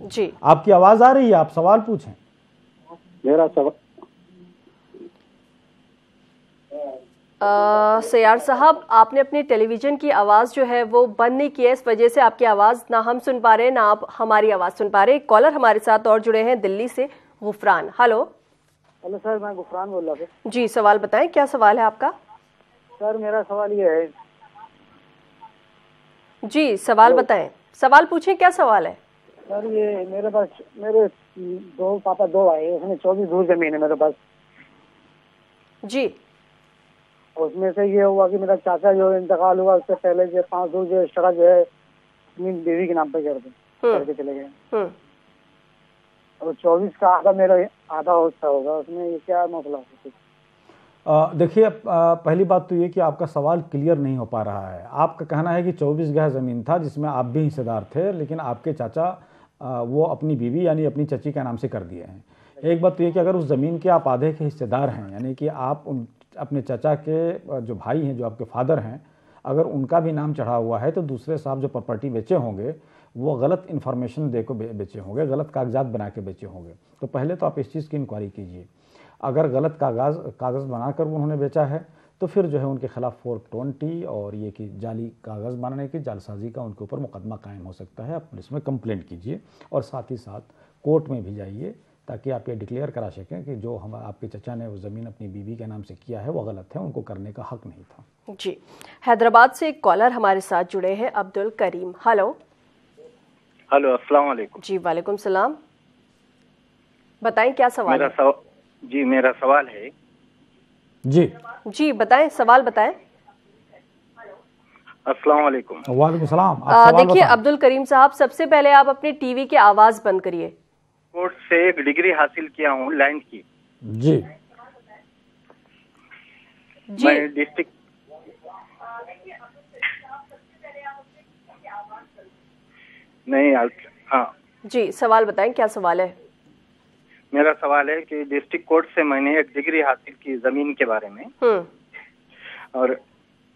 S1: जी,
S2: आपकी आवाज आ रही है, आप सवाल पूछें।
S17: मेरा सवाल,
S1: सयार साहब, आपने अपने टेलीविजन की आवाज़ जो है वो बंद नहीं की है, इस वजह से आपकी आवाज़ ना हम सुन पा रहे हैं ना आप हमारी आवाज़ सुन पा रहे हैं। कॉलर हमारे साथ और जुड़े हैं दिल्ली से, गुफरान। हेलो।
S8: हेलो सर, मैं गुफरान बोल रहा था।
S1: जी, सवाल बताएं, क्या सवाल है आपका?
S8: सर मेरा सवाल ये है।
S1: जी, सवाल बताएं, सवाल पूछें, क्या सवाल है?
S8: सर ये मेरे पापा दो भाई, उसमें 24 धूर जमीन है मेरे पास।
S1: जी।
S8: उसमें से ये हुआ कि मेरा चाचा जो इंतकाल हुआ उससे पहले जो 5 धूर जो एक्स्ट्रा जो है अपनी बीवी के नाम पे करके चले गए। और 24 का आधा मेरा आधा हिस्सा होगा, उसमें ये क्या मसला है?
S2: देखिए, पहली बात तो ये कि आपका सवाल क्लियर नहीं हो पा रहा है। आपका कहना है कि 24 गज ज़मीन था जिसमें आप भी हिस्सेदार थे, लेकिन आपके चाचा वो अपनी बीवी यानी अपनी चची के नाम से कर दिए हैं। एक बात तो ये कि अगर उस ज़मीन के आप आधे के हिस्सेदार हैं, यानी कि आप अपने चाचा के जो भाई हैं, जो आपके फादर हैं, अगर उनका भी नाम चढ़ा हुआ है तो दूसरे साहब जो प्रॉपर्टी बेचे होंगे वो गलत इन्फॉर्मेशन दे को बेचे होंगे, गलत कागजात बना के बेचे होंगे। तो पहले तो आप इस चीज़ की इंक्वायरी कीजिए। अगर गलत कागज़ बनाकर उन्होंने बेचा है तो फिर जो है उनके खिलाफ 420 और ये कि जाली कागज़ बनाने की, जालसाजी का उनके ऊपर मुकदमा कायम हो सकता है। आप पुलिस में कंप्लेंट कीजिए और साथ ही साथ कोर्ट में भी जाइए ताकि आप ये डिक्लेयर करा सकें कि जो हम आपके चचा ने वो ज़मीन अपनी बीवी के नाम से किया है वो गलत है, उनको करने का हक नहीं था।
S1: जी। हैदराबाद से एक कॉलर हमारे साथ जुड़े हैं, अब्दुल करीम। हेलो।
S18: हेलो, अस्सलाम वालेकुम।
S1: जी, वालेकुम सलाम। बताएं, क्या सवाल है?
S18: जी, मेरा सवाल है।
S1: जी बताएं, सवाल बताएं।
S18: अस्सलाम वालेकुम।
S2: वालेकुम सलाम।
S1: देखिए अब्दुल करीम साहब, सबसे पहले आप अपने टीवी की आवाज बंद करिए।
S18: कोर्ट से एक डिग्री हासिल किया हूँ लैंड की।
S2: जी।
S18: मैं डिस्ट्रिक्ट नहीं, हाँ
S1: जी, सवाल बताएं, क्या सवाल है?
S18: मेरा सवाल है कि डिस्ट्रिक्ट कोर्ट से मैंने एक डिग्री हासिल की जमीन के बारे में, और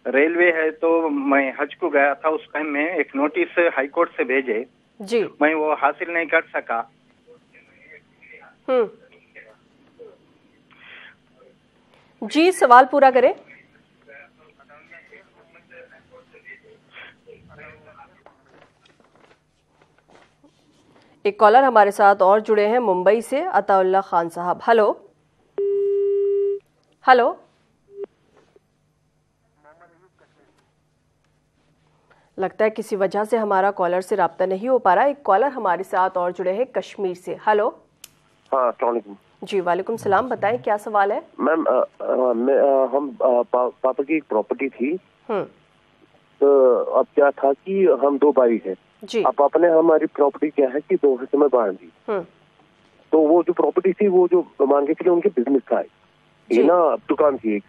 S18: रेलवे है तो मैं हज को गया था, उस टाइम में एक नोटिस हाई कोर्ट से भेजे
S1: जी,
S18: मैं वो हासिल नहीं कर सका।
S1: जी, सवाल पूरा करें। एक कॉलर हमारे साथ और जुड़े हैं मुंबई से, अताउल्ला खान साहब। Hello hello. लगता है किसी वजह से हमारा कॉलर से राब्ता नहीं हो पा रहा। एक कॉलर हमारे साथ और जुड़े हैं कश्मीर से। हेलो।
S19: हाँ, अस्सलाम वालेकुम।
S1: जी, वालेकुम सलाम। बताएं, क्या सवाल है?
S19: मैम, हम पापा की एक प्रॉपर्टी थी, तो अब क्या था कि हम 2 भाई हैं
S1: जी।
S19: अब पापा ने हमारी प्रॉपर्टी क्या है कि 2 हिस्से में बांट दी। तो वो जो प्रॉपर्टी थी वो जो मान के चले उनके बिजनेस था, ये ना दुकान थी एक,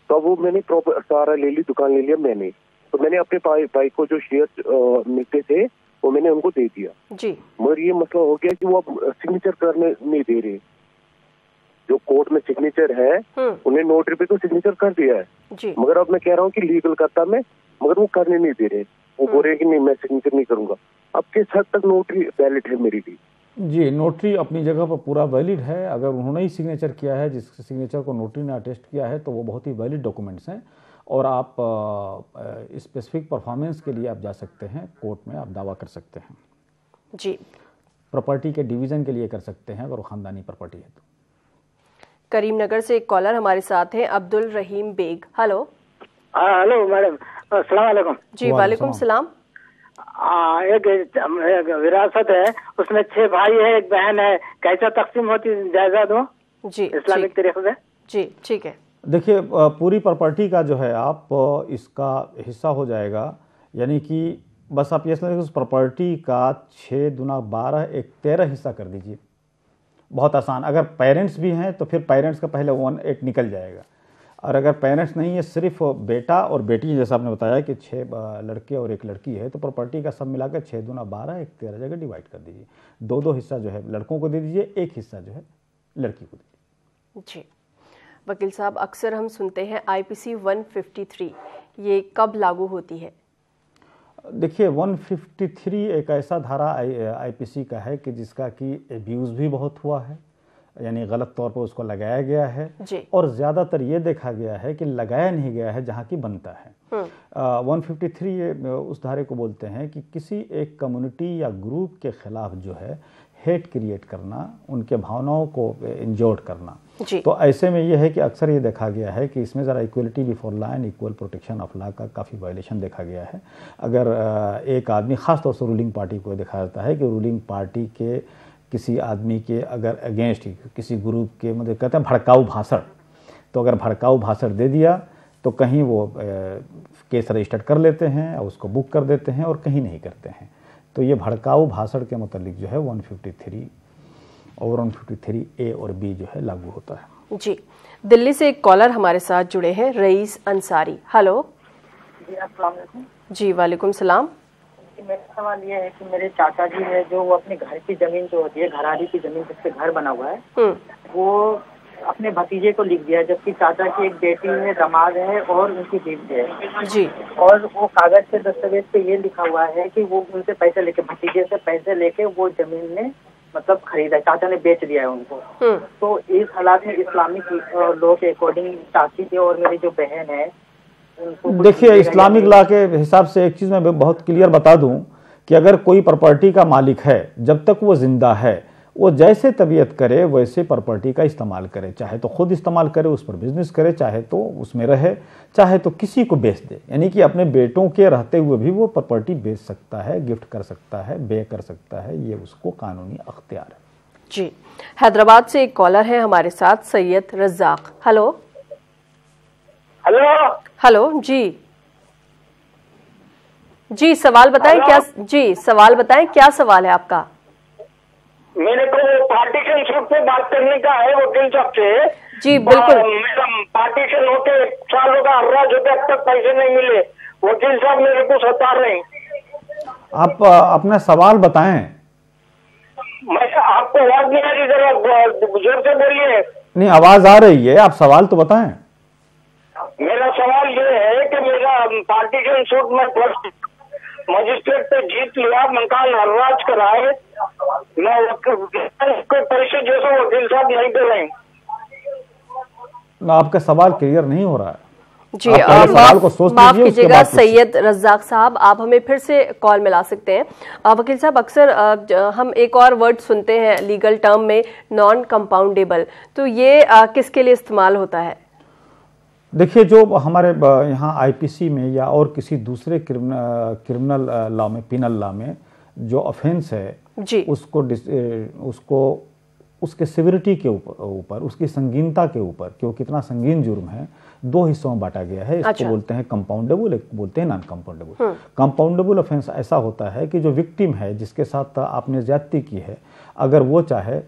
S19: तो वो मैंने सारा ले ली, दुकान ले लिया मैंने। तो मैंने अपने भाई को जो शेयर मिलते थे वो मैंने उनको दे दिया
S1: जी।
S19: मगर ये मसला हो गया कि वो अब सिग्नेचर करने नहीं दे रहे। जो कोर्ट में सिग्नेचर है उन्हें नोटरी पे तो सिग्नेचर कर दिया है
S1: जी।
S19: मगर अब मैं कह रहा हूँ कि लीगल करता मैं, मगर वो करने नहीं दे रहे। वो बोल रहे हैं कि नहीं, मैं सिग्नेचर नहीं करूंगा। अब किस हद तक नोटरी वैलिड है मेरी भी?
S2: जी, नोटरी अपनी जगह पर पूरा वैलिड है। अगर उन्होंने ही सिग्नेचर किया है, जिस सिग्नेचर को नोटरी ने अटेस्ट किया है, तो वो बहुत ही वैलिड डॉक्यूमेंट्स हैं और आप स्पेसिफिक परफॉर्मेंस के लिए आप जा सकते हैं, कोर्ट में आप दावा कर सकते हैं
S1: जी।
S2: प्रॉपर्टी के डिवीज़न के लिए कर सकते हैं अगर वो ख़ानदानी प्रॉपर्टी है तो।
S1: करीमनगर से एक कॉलर हमारे साथ हैं, अब्दुल रहीम बेग। हेलो।
S20: हेलो मैडम, अस्सलाम वालेकुम।
S1: जी, वालेकुम सलाम।
S20: एक विरासत है, उसमें 6 भाई है, एक बहन है, कैसा तकसीम होती जायदाद हो
S1: जी
S20: इस्लामिक तरीके से?
S1: जी ठीक है।
S2: देखिए, पूरी प्रॉपर्टी का जो है आप इसका हिस्सा हो जाएगा, यानी कि बस आप ये समझिए उस प्रॉपर्टी का 6 दूना 12 एक 13 हिस्सा कर दीजिए। बहुत आसान। अगर पेरेंट्स भी हैं तो फिर पेरेंट्स का पहले 1/8 निकल जाएगा, और अगर पेरेंट्स नहीं है, सिर्फ बेटा और बेटी, जैसा आपने बताया कि 6 लड़के और 1 लड़की है, तो प्रॉपर्टी का सब मिलाकर 6 दूना 12 एक 13 जगह डिवाइड कर दीजिए। 2-2 हिस्सा जो है लड़कों को दे दीजिए, 1 हिस्सा जो है लड़की को दे दीजिए।
S1: जी वकील साहब, अक्सर हम सुनते हैं IPC 153, ये कब लागू होती है?
S2: देखिए, 153 एक ऐसा धारा IPC का है कि जिसका कि एब्यूज़ भी बहुत हुआ है, यानी गलत तौर पर उसको लगाया गया है, और ज़्यादातर ये देखा गया है कि लगाया नहीं गया है जहाँ की बनता है। 153 उस धारे को बोलते हैं कि किसी एक कम्युनिटी या ग्रुप के खिलाफ जो है हेट क्रिएट करना, उनके भावनाओं को इंजोर्ड करना। तो ऐसे में यह है कि अक्सर ये देखा गया है कि इसमें ज़रा equality before law and equal protection of law का काफ़ी वायलेशन देखा गया है। अगर एक आदमी, ख़ास तौर से रूलिंग पार्टी को देखा जाता है कि रूलिंग पार्टी के किसी आदमी के अगर अगेंस्ट किसी ग्रुप के, मतलब कहते हैं भड़काऊ भाषण, तो अगर भड़काऊ भाषण दे दिया तो कहीं वो केस रजिस्टर कर लेते हैं और उसको बुक कर देते हैं, और कहीं नहीं करते हैं। तो ये भड़काऊ भाषण के मतलब जो है 153 और 153A और B जो है लागू होता है।
S1: जी, दिल्ली से एक कॉलर हमारे साथ जुड़े हैं, रईस अंसारी। हेलो
S21: जी, अस्सलाम वालेकुम।
S1: जी वालेकुम सलाम।
S21: मेरा सवाल ये है कि मेरे चाचा जी है जो वो अपने घर की जमीन जो होती है, घरारी की जमीन जिससे घर बना हुआ है, वो अपने भतीजे को लिख दिया, जबकि चाचा की एक बेटी है, दामाद है और उनकी बीवी है
S1: जी।
S21: और वो कागज के दस्तावेज पे ये लिखा हुआ है कि वो उनसे पैसे लेके, भतीजे से पैसे लेके वो जमीन ने मतलब खरीदा, चाचा ने बेच दिया है उनको। तो इस हालात में इस्लामिक लॉ के अकॉर्डिंग चाची थी और मेरी जो बहन है,
S2: देखिए इस्लामिक लॉ के हिसाब से एक चीज़ मैं बहुत क्लियर बता दूं कि अगर कोई प्रॉपर्टी का मालिक है, जब तक वो जिंदा है, वो जैसे तबीयत करे वैसे प्रॉपर्टी का इस्तेमाल करे, चाहे तो खुद इस्तेमाल करे, उस पर बिजनेस करे, चाहे तो उसमें रहे, चाहे तो किसी को बेच दे। यानी कि अपने बेटों के रहते हुए भी वो प्रॉपर्टी बेच सकता है, गिफ्ट कर सकता है, बे कर सकता है, ये उसको कानूनी अख्तियार है।
S1: जी, हैदराबाद से एक कॉलर है हमारे साथ, Syed Razzaq. Hello
S21: hello
S1: hello ji सवाल बताएं क्या? जी सवाल बताएं, क्या सवाल है आपका?
S21: मेरे को पार्टीशन सूट पे बात करने का है वकील साहब से।
S1: जी बिल्कुल।
S21: मेरा पार्टीशन होके 1 साल होगा, अर्राज होते अब तक पैसे नहीं मिले, वकील साहब मेरे को सता रहे।
S2: आप अपना सवाल बताएं।
S21: मैं आपको आवाज नहीं आ रही, जरा जोर से बोलिए।
S2: नहीं, आवाज आ रही है, आप सवाल तो बताएं।
S21: मेरा सवाल ये है कि मेरा पार्टीशन सूट में मजिस्ट्रेट पे जीत लिया, मकान हर्राज कराए, मैं पैसे जैसे वकील साहब नहीं दे रहे।
S2: आपका सवाल क्लियर नहीं हो रहा है
S1: जी। माफ कीजिएगा सैयद रज्जाक साहब, आप हमें फिर से कॉल मिला सकते हैं। वकील साहब, अक्सर हम एक और वर्ड सुनते हैं लीगल टर्म में, नॉन कंपाउंडेबल, तो ये किसके लिए इस्तेमाल होता है?
S2: देखिए, जो हमारे यहाँ आईपीसी में या और किसी दूसरे क्रिमिनल लॉ में, पिनल लॉ में जो ऑफेंस है
S1: जी,
S2: उसको उसके सिविरिटी के ऊपर, उसकी संगीनता के ऊपर कि वो कितना संगीन जुर्म है, 2 हिस्सों में बांटा गया है। इसको बोलते हैं कंपाउंडेबल, एक बोलते हैं नॉन कंपाउंडेबल। कंपाउंडेबल ऑफेंस ऐसा होता है कि जो विक्टिम है, जिसके साथ आपने ज्यादती की है, अगर वो चाहे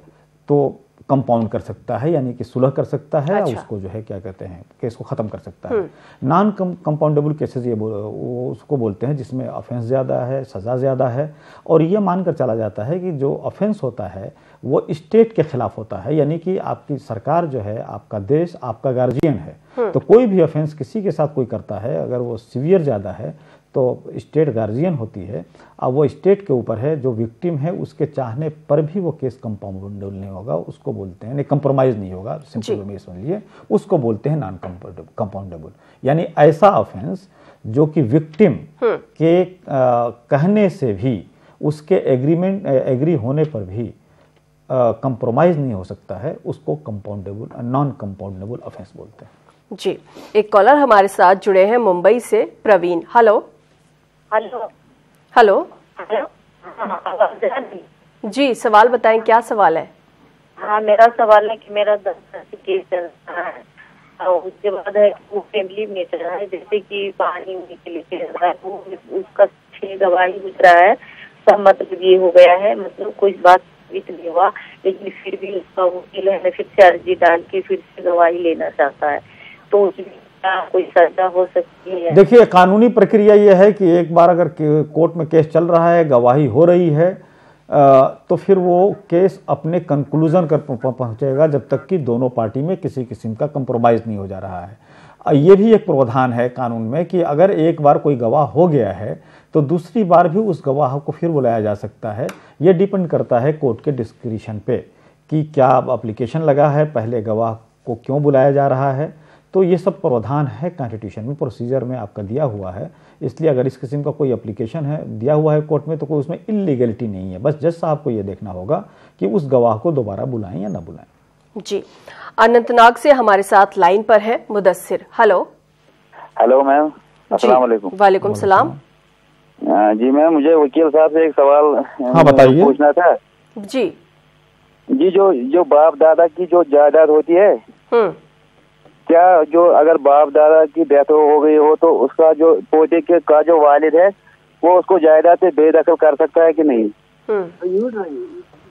S2: तो कंपाउंड कर सकता है, यानी कि सुलह कर सकता है, उसको जो है क्या कहते हैं, केस को ख़त्म कर सकता है। नॉन कंपाउंडेबल केसेस ये वो उसको बोलते हैं जिसमें ऑफेंस ज़्यादा है, सज़ा ज़्यादा है, और ये मानकर चला जाता है कि जो ऑफेंस होता है वो स्टेट के खिलाफ होता है, यानी कि आपकी सरकार जो है, आपका देश आपका गार्जियन है। तो कोई भी ऑफेंस किसी के साथ कोई करता है, अगर वो सीवियर ज़्यादा है तो स्टेट गार्जियन होती है। अब वो स्टेट के ऊपर है, जो विक्टिम है उसके चाहने पर भी वो केस कंपाउंडेबल नहीं होगा, उसको बोलते हैं, नहीं कंप्रोमाइज नहीं होगा, सिंपल में सुन लिए, उसको बोलते हैं नॉन कंपाउंडेबल। यानी ऐसा ऑफेंस जो कि विक्टिम के कहने से भी, उसके एग्री होने पर भी कंप्रोमाइज नहीं हो सकता है, उसको कंपाउंडेबल, नॉन कंपाउंडेबल ऑफेंस बोलते हैं।
S1: जी, एक कॉलर हमारे साथ जुड़े हैं मुंबई से, Praveen. Hello
S21: hello
S1: hello ji, सवाल बताएं, क्या सवाल है?
S21: हाँ, मेरा सवाल है कि मेरा 10 साल से केस चल रहा है, और उसके बाद है वो फैमिली में चल रहा है, जैसे कि पानी के लिए चल रहा है, वो उसका 6 गवाही गुजरा रहा है, सब मतलब ये हो गया है, मतलब कोई बात नहीं हुआ, लेकिन फिर भी उसका वकील है फिर से अर्जी डाल के फिर से गवाही लेना चाहता है, तो उसमें कोई सजा हो सकती है?
S2: देखिए, कानूनी प्रक्रिया यह है कि एक बार अगर कोर्ट में केस चल रहा है, गवाही हो रही है, तो फिर वो केस अपने कंक्लूजन कर पहुंचेगा जब तक कि दोनों पार्टी में किसी किस्म का कंप्रोमाइज नहीं हो जा रहा है। ये भी एक प्रावधान है कानून में कि अगर एक बार कोई गवाह हो गया है तो दूसरी बार भी उस गवाह को फिर बुलाया जा सकता है। ये डिपेंड करता है कोर्ट के डिस्क्रिशन पे कि क्या एप्लीकेशन लगा है, पहले गवाह को क्यों बुलाया जा रहा है। तो ये सब प्रावधान है कॉन्स्टिट्यूशन में, प्रोसीजर में आपका दिया हुआ है। इसलिए अगर इस किस्म का कोई एप्लीकेशन है दिया हुआ है कोर्ट में तो कोई उसमें इलीगलिटी नहीं है। बस जज साहब को ये देखना होगा कि उस गवाह को दोबारा बुलाएं या ना बुलाएं।
S1: जी, अनंतनाग से हमारे साथ लाइन पर है मुदस्सिर। हेलो।
S4: हेलो मैम, अस्सलाम वालेकुम।
S1: वालेकुम सलाम।
S4: जी मैम, मुझे वकील साहब से एक सवाल
S2: बताइए।
S4: पूछना था।
S1: जी
S4: जी, जो बाप दादा की जो जायदाद होती है, क्या जो अगर बाप दादा की डेथ हो गई हो तो उसका जो पोते के का जो वालिद है वो उसको जायदाद से बेदखल कर सकता है कि नहीं?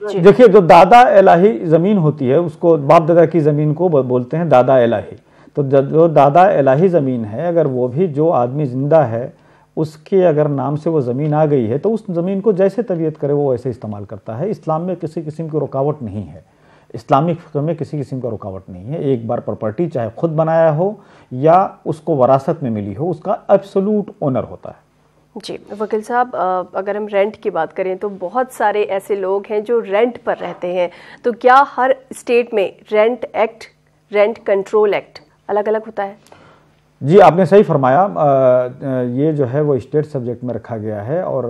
S2: देखिए, जो दादा इलाही जमीन होती है उसको बाप दादा की जमीन को बोलते हैं दादा इलाही। तो जो दादा इलाही जमीन है, अगर वो भी जो आदमी जिंदा है उसके अगर नाम से वो ज़मीन आ गई है तो उस ज़मीन को जैसे तबीयत करे वो वैसे इस्तेमाल करता है। इस्लाम में किसी किस्म की रुकावट नहीं है, इस्लामिक फिक्र में किसी किस्म का रुकावट नहीं है। एक बार प्रॉपर्टी चाहे खुद बनाया हो या उसको वरासत में मिली हो, उसका एब्सोल्यूट ओनर होता है।
S1: जी वकील साहब, अगर हम रेंट की बात करें तो बहुत सारे ऐसे लोग हैं जो रेंट पर रहते हैं, तो क्या हर स्टेट में rent act, rent control act अलग अलग होता है?
S2: जी, आपने सही फरमाया। ये जो है वो स्टेट सब्जेक्ट में रखा गया है और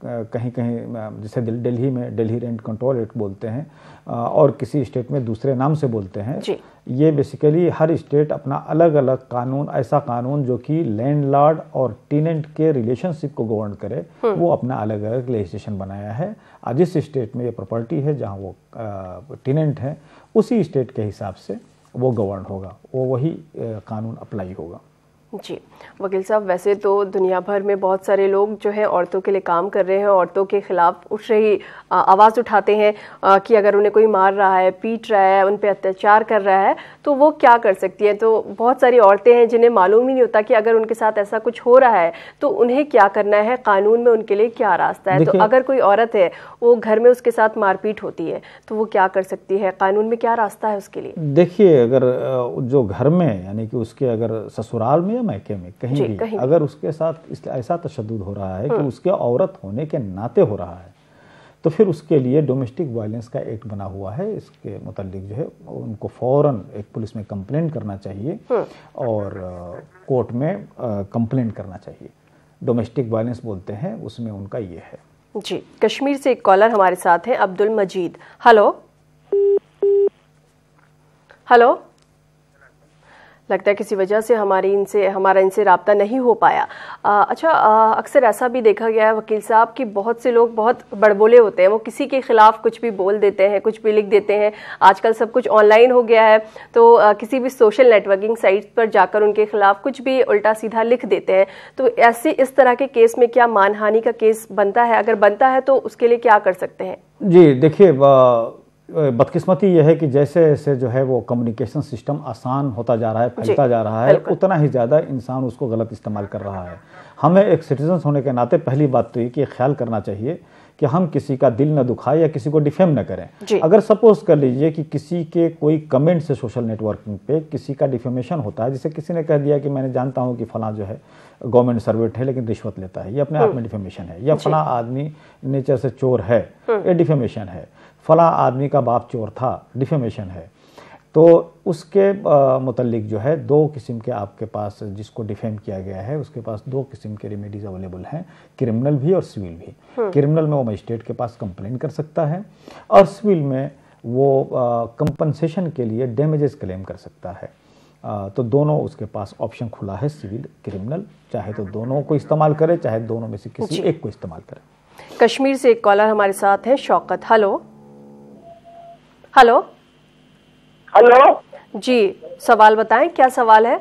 S2: कहीं कहीं जैसे दिल्ली में दिल्ली रेंट कंट्रोल एक्ट बोलते हैं और किसी स्टेट में दूसरे नाम से बोलते हैं। ये बेसिकली हर स्टेट अपना अलग अलग कानून, ऐसा कानून जो कि लैंडलॉर्ड और टेनेंट के रिलेशनशिप को गवर्न करे, वो अपना अलग अलग लेजिस्लेशन बनाया है। जिस स्टेट में ये प्रॉपर्टी है जहाँ वो टेनेंट है उसी स्टेट के हिसाब से वो गवर्न होगा, वो वही कानून अप्लाई होगा।
S1: जी वकील साहब, वैसे तो दुनिया भर में बहुत सारे लोग जो है औरतों के लिए काम कर रहे हैं, औरतों के खिलाफ उठ रही आवाज़ उठाते हैं कि अगर उन्हें कोई मार रहा है, पीट रहा है, उन पे अत्याचार कर रहा है तो वो क्या कर सकती हैं। तो बहुत सारी औरतें हैं जिन्हें मालूम ही नहीं होता कि अगर उनके साथ ऐसा कुछ हो रहा है तो उन्हें क्या करना है, कानून में उनके लिए क्या रास्ता है। तो अगर कोई औरत है वो घर में उसके साथ मारपीट होती है तो वो क्या कर सकती है, कानून में क्या रास्ता है उसके लिए?
S2: देखिए, अगर जो घर में यानी कि उसके अगर ससुराल में मैके में कहीं भी अगर उसके साथ ऐसा तशद्दुद हो रहा है कि उसके औरत होने के नाते हो रहा है तो फिर उसके लिए डोमेस्टिक वायलेंस का एक्ट बना हुआ है। इसके मुतालिक जो है उनको फौरन एक पुलिस में कंप्लेंट करना चाहिए और कोर्ट में कंप्लेंट करना चाहिए। डोमेस्टिक वायलेंस बोलते हैं, उसमें उनका ये है।
S1: जी, कश्मीर से एक कॉलर हमारे साथ है, अब्दुल मजीद। Hello hello. लगता है किसी वजह से हमारा इनसे राब्ता नहीं हो पाया। अच्छा, अक्सर ऐसा भी देखा गया है वकील साहब कि बहुत से लोग बहुत बड़बोले होते हैं, वो किसी के खिलाफ कुछ भी बोल देते हैं, कुछ भी लिख देते हैं। आजकल सब कुछ ऑनलाइन हो गया है तो किसी भी सोशल नेटवर्किंग साइट पर जाकर उनके खिलाफ कुछ भी उल्टा सीधा लिख देते हैं। तो ऐसे इस तरह के केस में क्या मानहानि का केस बनता है? अगर बनता है तो उसके लिए क्या कर सकते हैं?
S2: जी देखिए, बदकिस्मती यह है कि जैसे जैसे जो है वो कम्युनिकेशन सिस्टम आसान होता जा रहा है, फैलता जा रहा है, उतना ही ज़्यादा इंसान उसको गलत इस्तेमाल कर रहा है। हमें एक सिटीजन होने के नाते पहली बात तो ये कि ख्याल करना चाहिए कि हम किसी का दिल न दुखाए या किसी को डिफेम न करें। अगर सपोज कर लीजिए कि किसी के कोई कमेंट से सोशल नेटवर्किंग पे किसी का डिफेमेशन होता है, जैसे किसी ने कह दिया कि मैंने जानता हूँ कि फलां जो है गवर्नमेंट सर्वेंट है लेकिन रिश्वत लेता है, ये अपने आप में डिफेमेशन है। या फलां आदमी नेचर से चोर है, ये डिफेमेशन है। फलां आदमी का बाप चोर था, डिफेमेशन है। तो उसके मुतल्लिक जो है दो किस्म के आपके पास, जिसको डिफेम किया गया है उसके पास दो किस्म के रेमेडीज अवेलेबल हैं, क्रिमिनल भी और सिविल भी। क्रिमिनल में वो मजिस्ट्रेट के पास कंप्लेंट कर सकता है और सिविल में वो कंपनसेशन के लिए डैमेजेस क्लेम कर सकता है। तो दोनों उसके पास ऑप्शन खुला है, सिविल क्रिमिनल, चाहे तो दोनों को इस्तेमाल करे, चाहे दोनों में से किसी एक को इस्तेमाल करे।
S1: कश्मीर से एक कॉलर हमारे साथ है, Shaukat. Hello hello
S22: hello
S1: ji, सवाल बताएं, क्या सवाल है?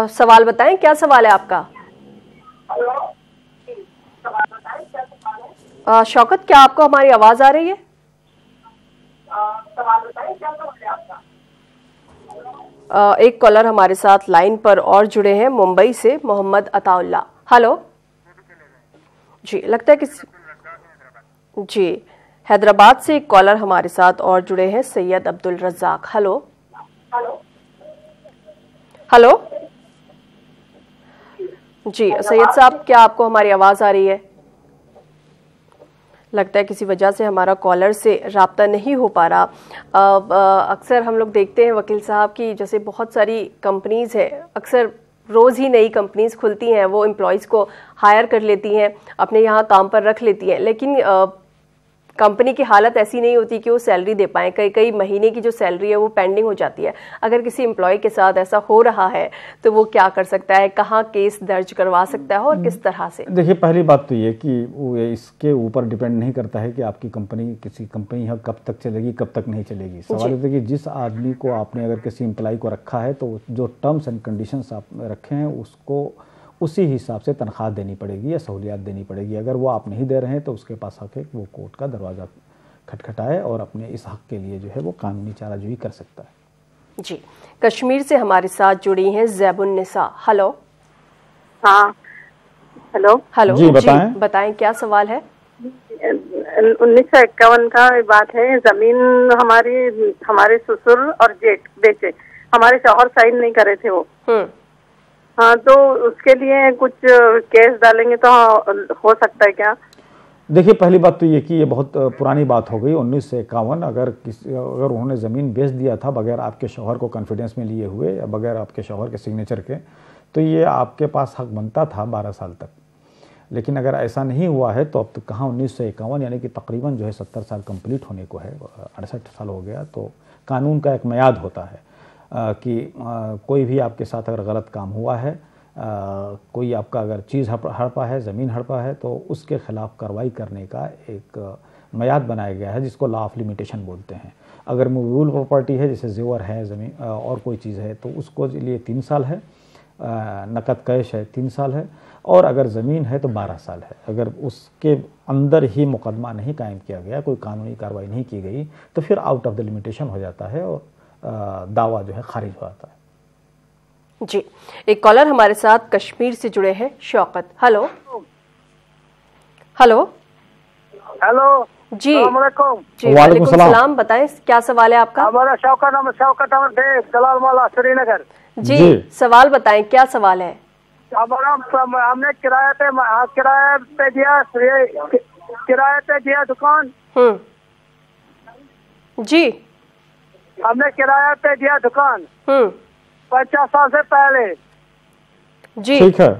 S1: सवाल बताएं, क्या सवाल है आपका? शौकत, क्या आपको हमारी आवाज आ रही है? एक कॉलर हमारे साथ लाइन पर और जुड़े हैं, मुंबई से मोहम्मद अताउल्ला। हेलो जी, लगता है किसी जी, हैदराबाद से एक कॉलर हमारे साथ और जुड़े हैं, सैयद अब्दुल रज़ाक। हेलो हेलो जी, सैयद साहब, क्या आपको हमारी आवाज आ रही है? लगता है किसी वजह से हमारा कॉलर से राब्ता नहीं हो पा रहा। अक्सर हम लोग देखते हैं वकील साहब की जैसे बहुत सारी कंपनीज़ है, अक्सर रोज़ ही नई कंपनीज खुलती हैं, वो एम्प्लॉयज़ को हायर कर लेती हैं, अपने यहाँ काम पर रख लेती हैं, लेकिन कंपनी की हालत ऐसी नहीं होती कि वो सैलरी दे पाएँ। कई कई महीने की जो सैलरी है वो पेंडिंग हो जाती है। अगर किसी एम्प्लॉय के साथ ऐसा हो रहा है तो वो क्या कर सकता है, कहाँ केस दर्ज करवा सकता है और किस तरह से?
S2: देखिए, पहली बात तो ये कि वो इसके ऊपर डिपेंड नहीं करता है कि आपकी कंपनी किसी कंपनी है कब तक चलेगी कब तक नहीं चलेगी। सवाल ये है कि जिस आदमी को आपने अगर किसी एम्प्लॉय को रखा है तो जो टर्म्स एंड कंडीशंस आप रखे हैं उसको उसी हिसाब से तनख्वाह देनी पड़ेगी या सहूलियात देनी पड़ेगी। अगर वो आप नहीं दे रहे हैं तो उसके पास हक है वो कोर्ट का दरवाज़ा खटखटाए और अपने इस हक के लिए जो है वो कानूनी चाराजोई कर सकता है।
S1: जी, कश्मीर से हमारे साथ जुड़ी हैं ज़ैबुन्निसा। हेलो।
S21: हाँ, हेलो।
S1: हेलो
S2: जी,
S1: बताएं क्या सवाल है?
S21: 1951 का बात है। जमीन हमारे ससुर और जेठ बेचे, हमारे शौहर साइन नहीं करे थे वो। हाँ, तो उसके लिए कुछ केस डालेंगे तो हो सकता है क्या?
S2: देखिए, पहली बात तो ये कि ये बहुत पुरानी बात हो गई। 1951 अगर उन्होंने ज़मीन बेच दिया था बगैर आपके शौहर को कॉन्फिडेंस में लिए हुए या बगैर आपके शौहर के सिग्नेचर के, तो ये आपके पास हक बनता था 12 साल तक। लेकिन अगर ऐसा नहीं हुआ है तो अब तो कहाँ 1951, यानी कि तकरीबन जो है 70 साल कंप्लीट होने को है, 68 साल हो गया। तो कानून का एक मियाद होता है कि कोई भी आपके साथ अगर गलत काम हुआ है, कोई आपका अगर चीज़ हड़पा है, ज़मीन हड़पा है, तो उसके ख़िलाफ़ कार्रवाई करने का एक मियाद बनाया गया है जिसको लॉ ऑफ लिमिटेशन बोलते हैं। अगर मूवेबल प्रॉपर्टी है जैसे जेवर है, ज़मीन और कोई चीज़ है, तो उसको लिए 3 साल है, नकद कैश है 3 साल है, और अगर ज़मीन है तो 12 साल है। अगर उसके अंदर ही मुकदमा नहीं कायम किया गया, कोई कानूनी कार्रवाई नहीं की गई, तो फिर आउट ऑफ द लिमिटेशन हो जाता है और दावा जो है खारिज हो जाता है।
S1: जी, एक कॉलर हमारे साथ कश्मीर से जुड़े हैं, शौकत। हेलो। हेलो।
S22: हेलो
S1: जी,
S2: वालेकुम सलाम।
S1: बताएं क्या सवाल है आपका?
S22: हमारा शौकत अहमद शेख, जलाल मोहल्ला, श्रीनगर।
S1: जी, सवाल बताएं क्या सवाल है?
S22: हमारा हमने किराए पे दिया दुकान।
S1: जी,
S22: हमने किराया पे दिया दुकान 50 साल से पहले।
S1: जी,
S2: ठीक है।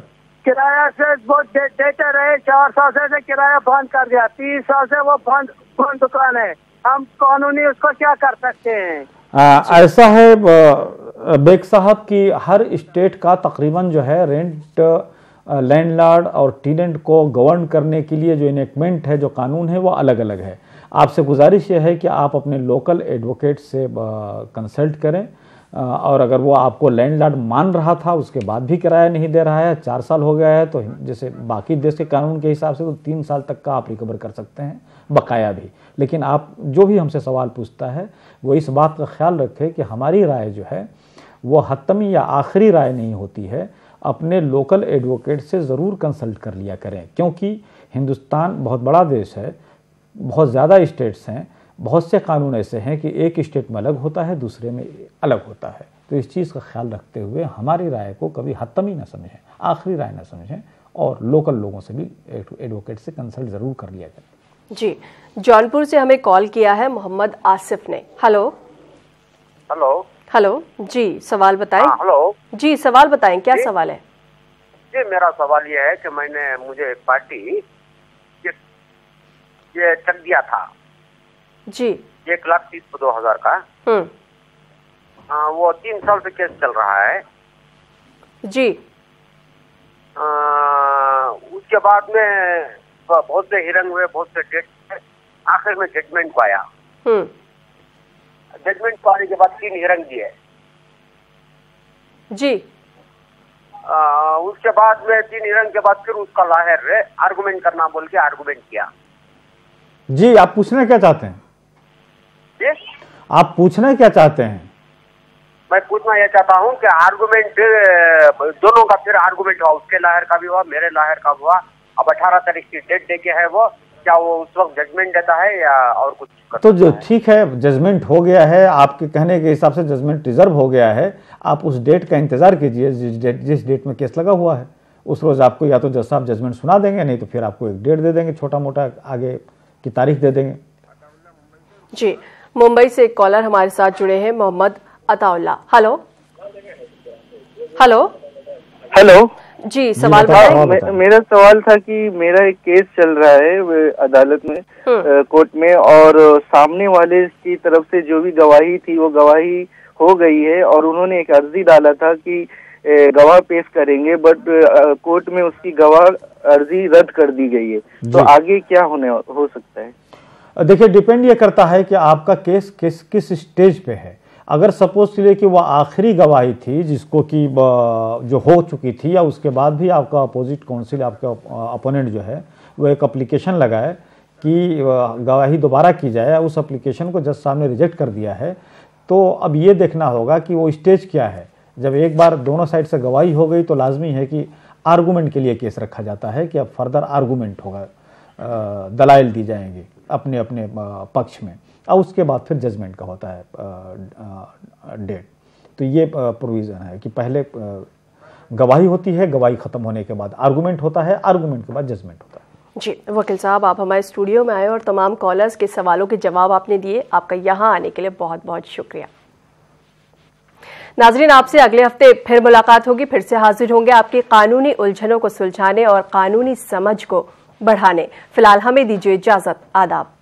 S22: किराया से वो देते रहे, 4 साल से किराया बंद कर दिया, 30 साल से वो बंद दुकान है। हम कानूनी उसको क्या कर सकते हैं?
S2: ऐसा है बेग साहब की हर स्टेट का तकरीबन जो है रेंट लैंडलॉर्ड और टेनेंट को गवर्न करने के लिए जो इनेक्टमेंट है, जो कानून है, वो अलग अलग है। आपसे गुजारिश ये है कि आप अपने लोकल एडवोकेट से कंसल्ट करें, और अगर वो आपको लैंडलॉर्ड मान रहा था उसके बाद भी किराया नहीं दे रहा है, 4 साल हो गया है, तो जैसे बाकी देश के कानून के हिसाब से तो 3 साल तक का आप रिकवर कर सकते हैं, बकाया भी। लेकिन आप जो भी हमसे सवाल पूछता है वो इस बात का ख्याल रखें कि हमारी राय जो है वो हतमी या आखिरी राय नहीं होती है। अपने लोकल एडवोकेट से ज़रूर कंसल्ट कर लिया करें, क्योंकि हिंदुस्तान बहुत बड़ा देश है, बहुत ज़्यादा स्टेट्स हैं, बहुत से कानून ऐसे हैं कि एक स्टेट में अलग होता है, दूसरे में अलग होता है। तो इस चीज़ का ख्याल रखते हुए हमारी राय को कभी हतमी ना समझें, आखिरी राय ना समझें, और लोकल लोगों से भी एडवोकेट से कंसल्ट ज़रूर कर लिया करें।
S1: जी, जौनपुर से हमें कॉल किया है मोहम्मद आसिफ ने। हेलो।
S5: हेलो।
S1: हेलो जी, सवाल बताएं।
S5: हेलो
S1: जी, सवाल बताएं क्या सवाल है?
S5: जी, मेरा सवाल ये है कि मुझे एक पार्टी ये चेक दिया था
S1: जी,
S5: 1,30,2000 का। वो 3 साल से केस चल रहा है
S1: जी।
S5: उसके बाद में बहुत से हियरिंग हुए, बहुत से डेट, आखिर में जजमेंट को आया। जजमेंट को आने के बाद 3 हियरिंग दिए
S1: जी।
S5: उसके बाद में 3 हियरिंग के बाद फिर उसका लायर आर्गुमेंट करना बोल के आर्गुमेंट किया।
S2: जी, आप पूछना क्या चाहते हैं? आप पूछना क्या चाहते हैं?
S5: मैं पूछना यह चाहता हूं कि आर्गुमेंट दोनों का फिर आर्गुमेंट हुआ, उसके लायर का भी हुआ, मेरे लायर का हुआ। अब 18 तारीख की डेट दे के है, वो क्या वो उस वक्त जजमेंट देता है या और कुछ?
S2: तो जो ठीक है, जजमेंट हो गया है, आपके कहने के हिसाब से जजमेंट रिजर्व हो गया है। आप उस डेट का इंतजार कीजिए जिस डेट में केस लगा हुआ है। उस रोज आपको या तो जज साहब जजमेंट सुना देंगे, नहीं तो फिर आपको एक डेट दे देंगे छोटा मोटा आगे की तारीख दे देंगे।
S1: जी, मुंबई से एक कॉलर हमारे साथ जुड़े हैं, Mohammed Ataullah. Hello hello
S6: hello
S1: ji, सवाल बताएं।
S6: मेरा सवाल था कि मेरा एक केस चल रहा है अदालत में, कोर्ट में, और सामने वाले की तरफ से जो भी गवाही थी वो गवाही हो गई है और उन्होंने एक अर्जी डाला था कि गवाह पेश करेंगे, बट कोर्ट में उसकी गवाह अर्जी रद्द कर दी गई है। तो आगे क्या हो सकता है?
S2: देखिए, डिपेंड ये करता है कि आपका केस किस स्टेज पे है। अगर सपोज चलिए कि वह आखिरी गवाही थी जिसको कि जो हो चुकी थी, या उसके बाद भी आपका अपोजिट काउंसिल, आपका अपोनेंट जो है वो एक एप्लीकेशन लगाए कि गवाही दोबारा की जाए, उस एप्लीकेशन को जज साहब ने रिजेक्ट कर दिया है, तो अब ये देखना होगा कि वो स्टेज क्या है। जब एक बार दोनों साइड से गवाही हो गई तो लाजमी है कि आर्गूमेंट के लिए केस रखा जाता है कि अब फर्दर आर्गूमेंट होगा, दलाइल दी जाएंगी अपने अपने पक्ष में, और उसके बाद फिर जजमेंट का होता है डेट। तो ये प्रोविज़न है कि पहले गवाही होती है, गवाही खत्म होने के बाद आर्गूमेंट होता है, आर्गूमेंट के बाद जजमेंट होता है।
S1: जी, वकील साहब, आप हमारे स्टूडियो में आए और तमाम कॉलर्स के सवालों के जवाब आपने दिए। आपका यहाँ आने के लिए बहुत बहुत शुक्रिया। नाजरीन, आपसे अगले हफ्ते फिर मुलाकात होगी, फिर से हाजिर होंगे आपकी कानूनी उलझनों को सुलझाने और कानूनी समझ को बढ़ाने। फिलहाल हमें दीजिए इजाजत। आदाब।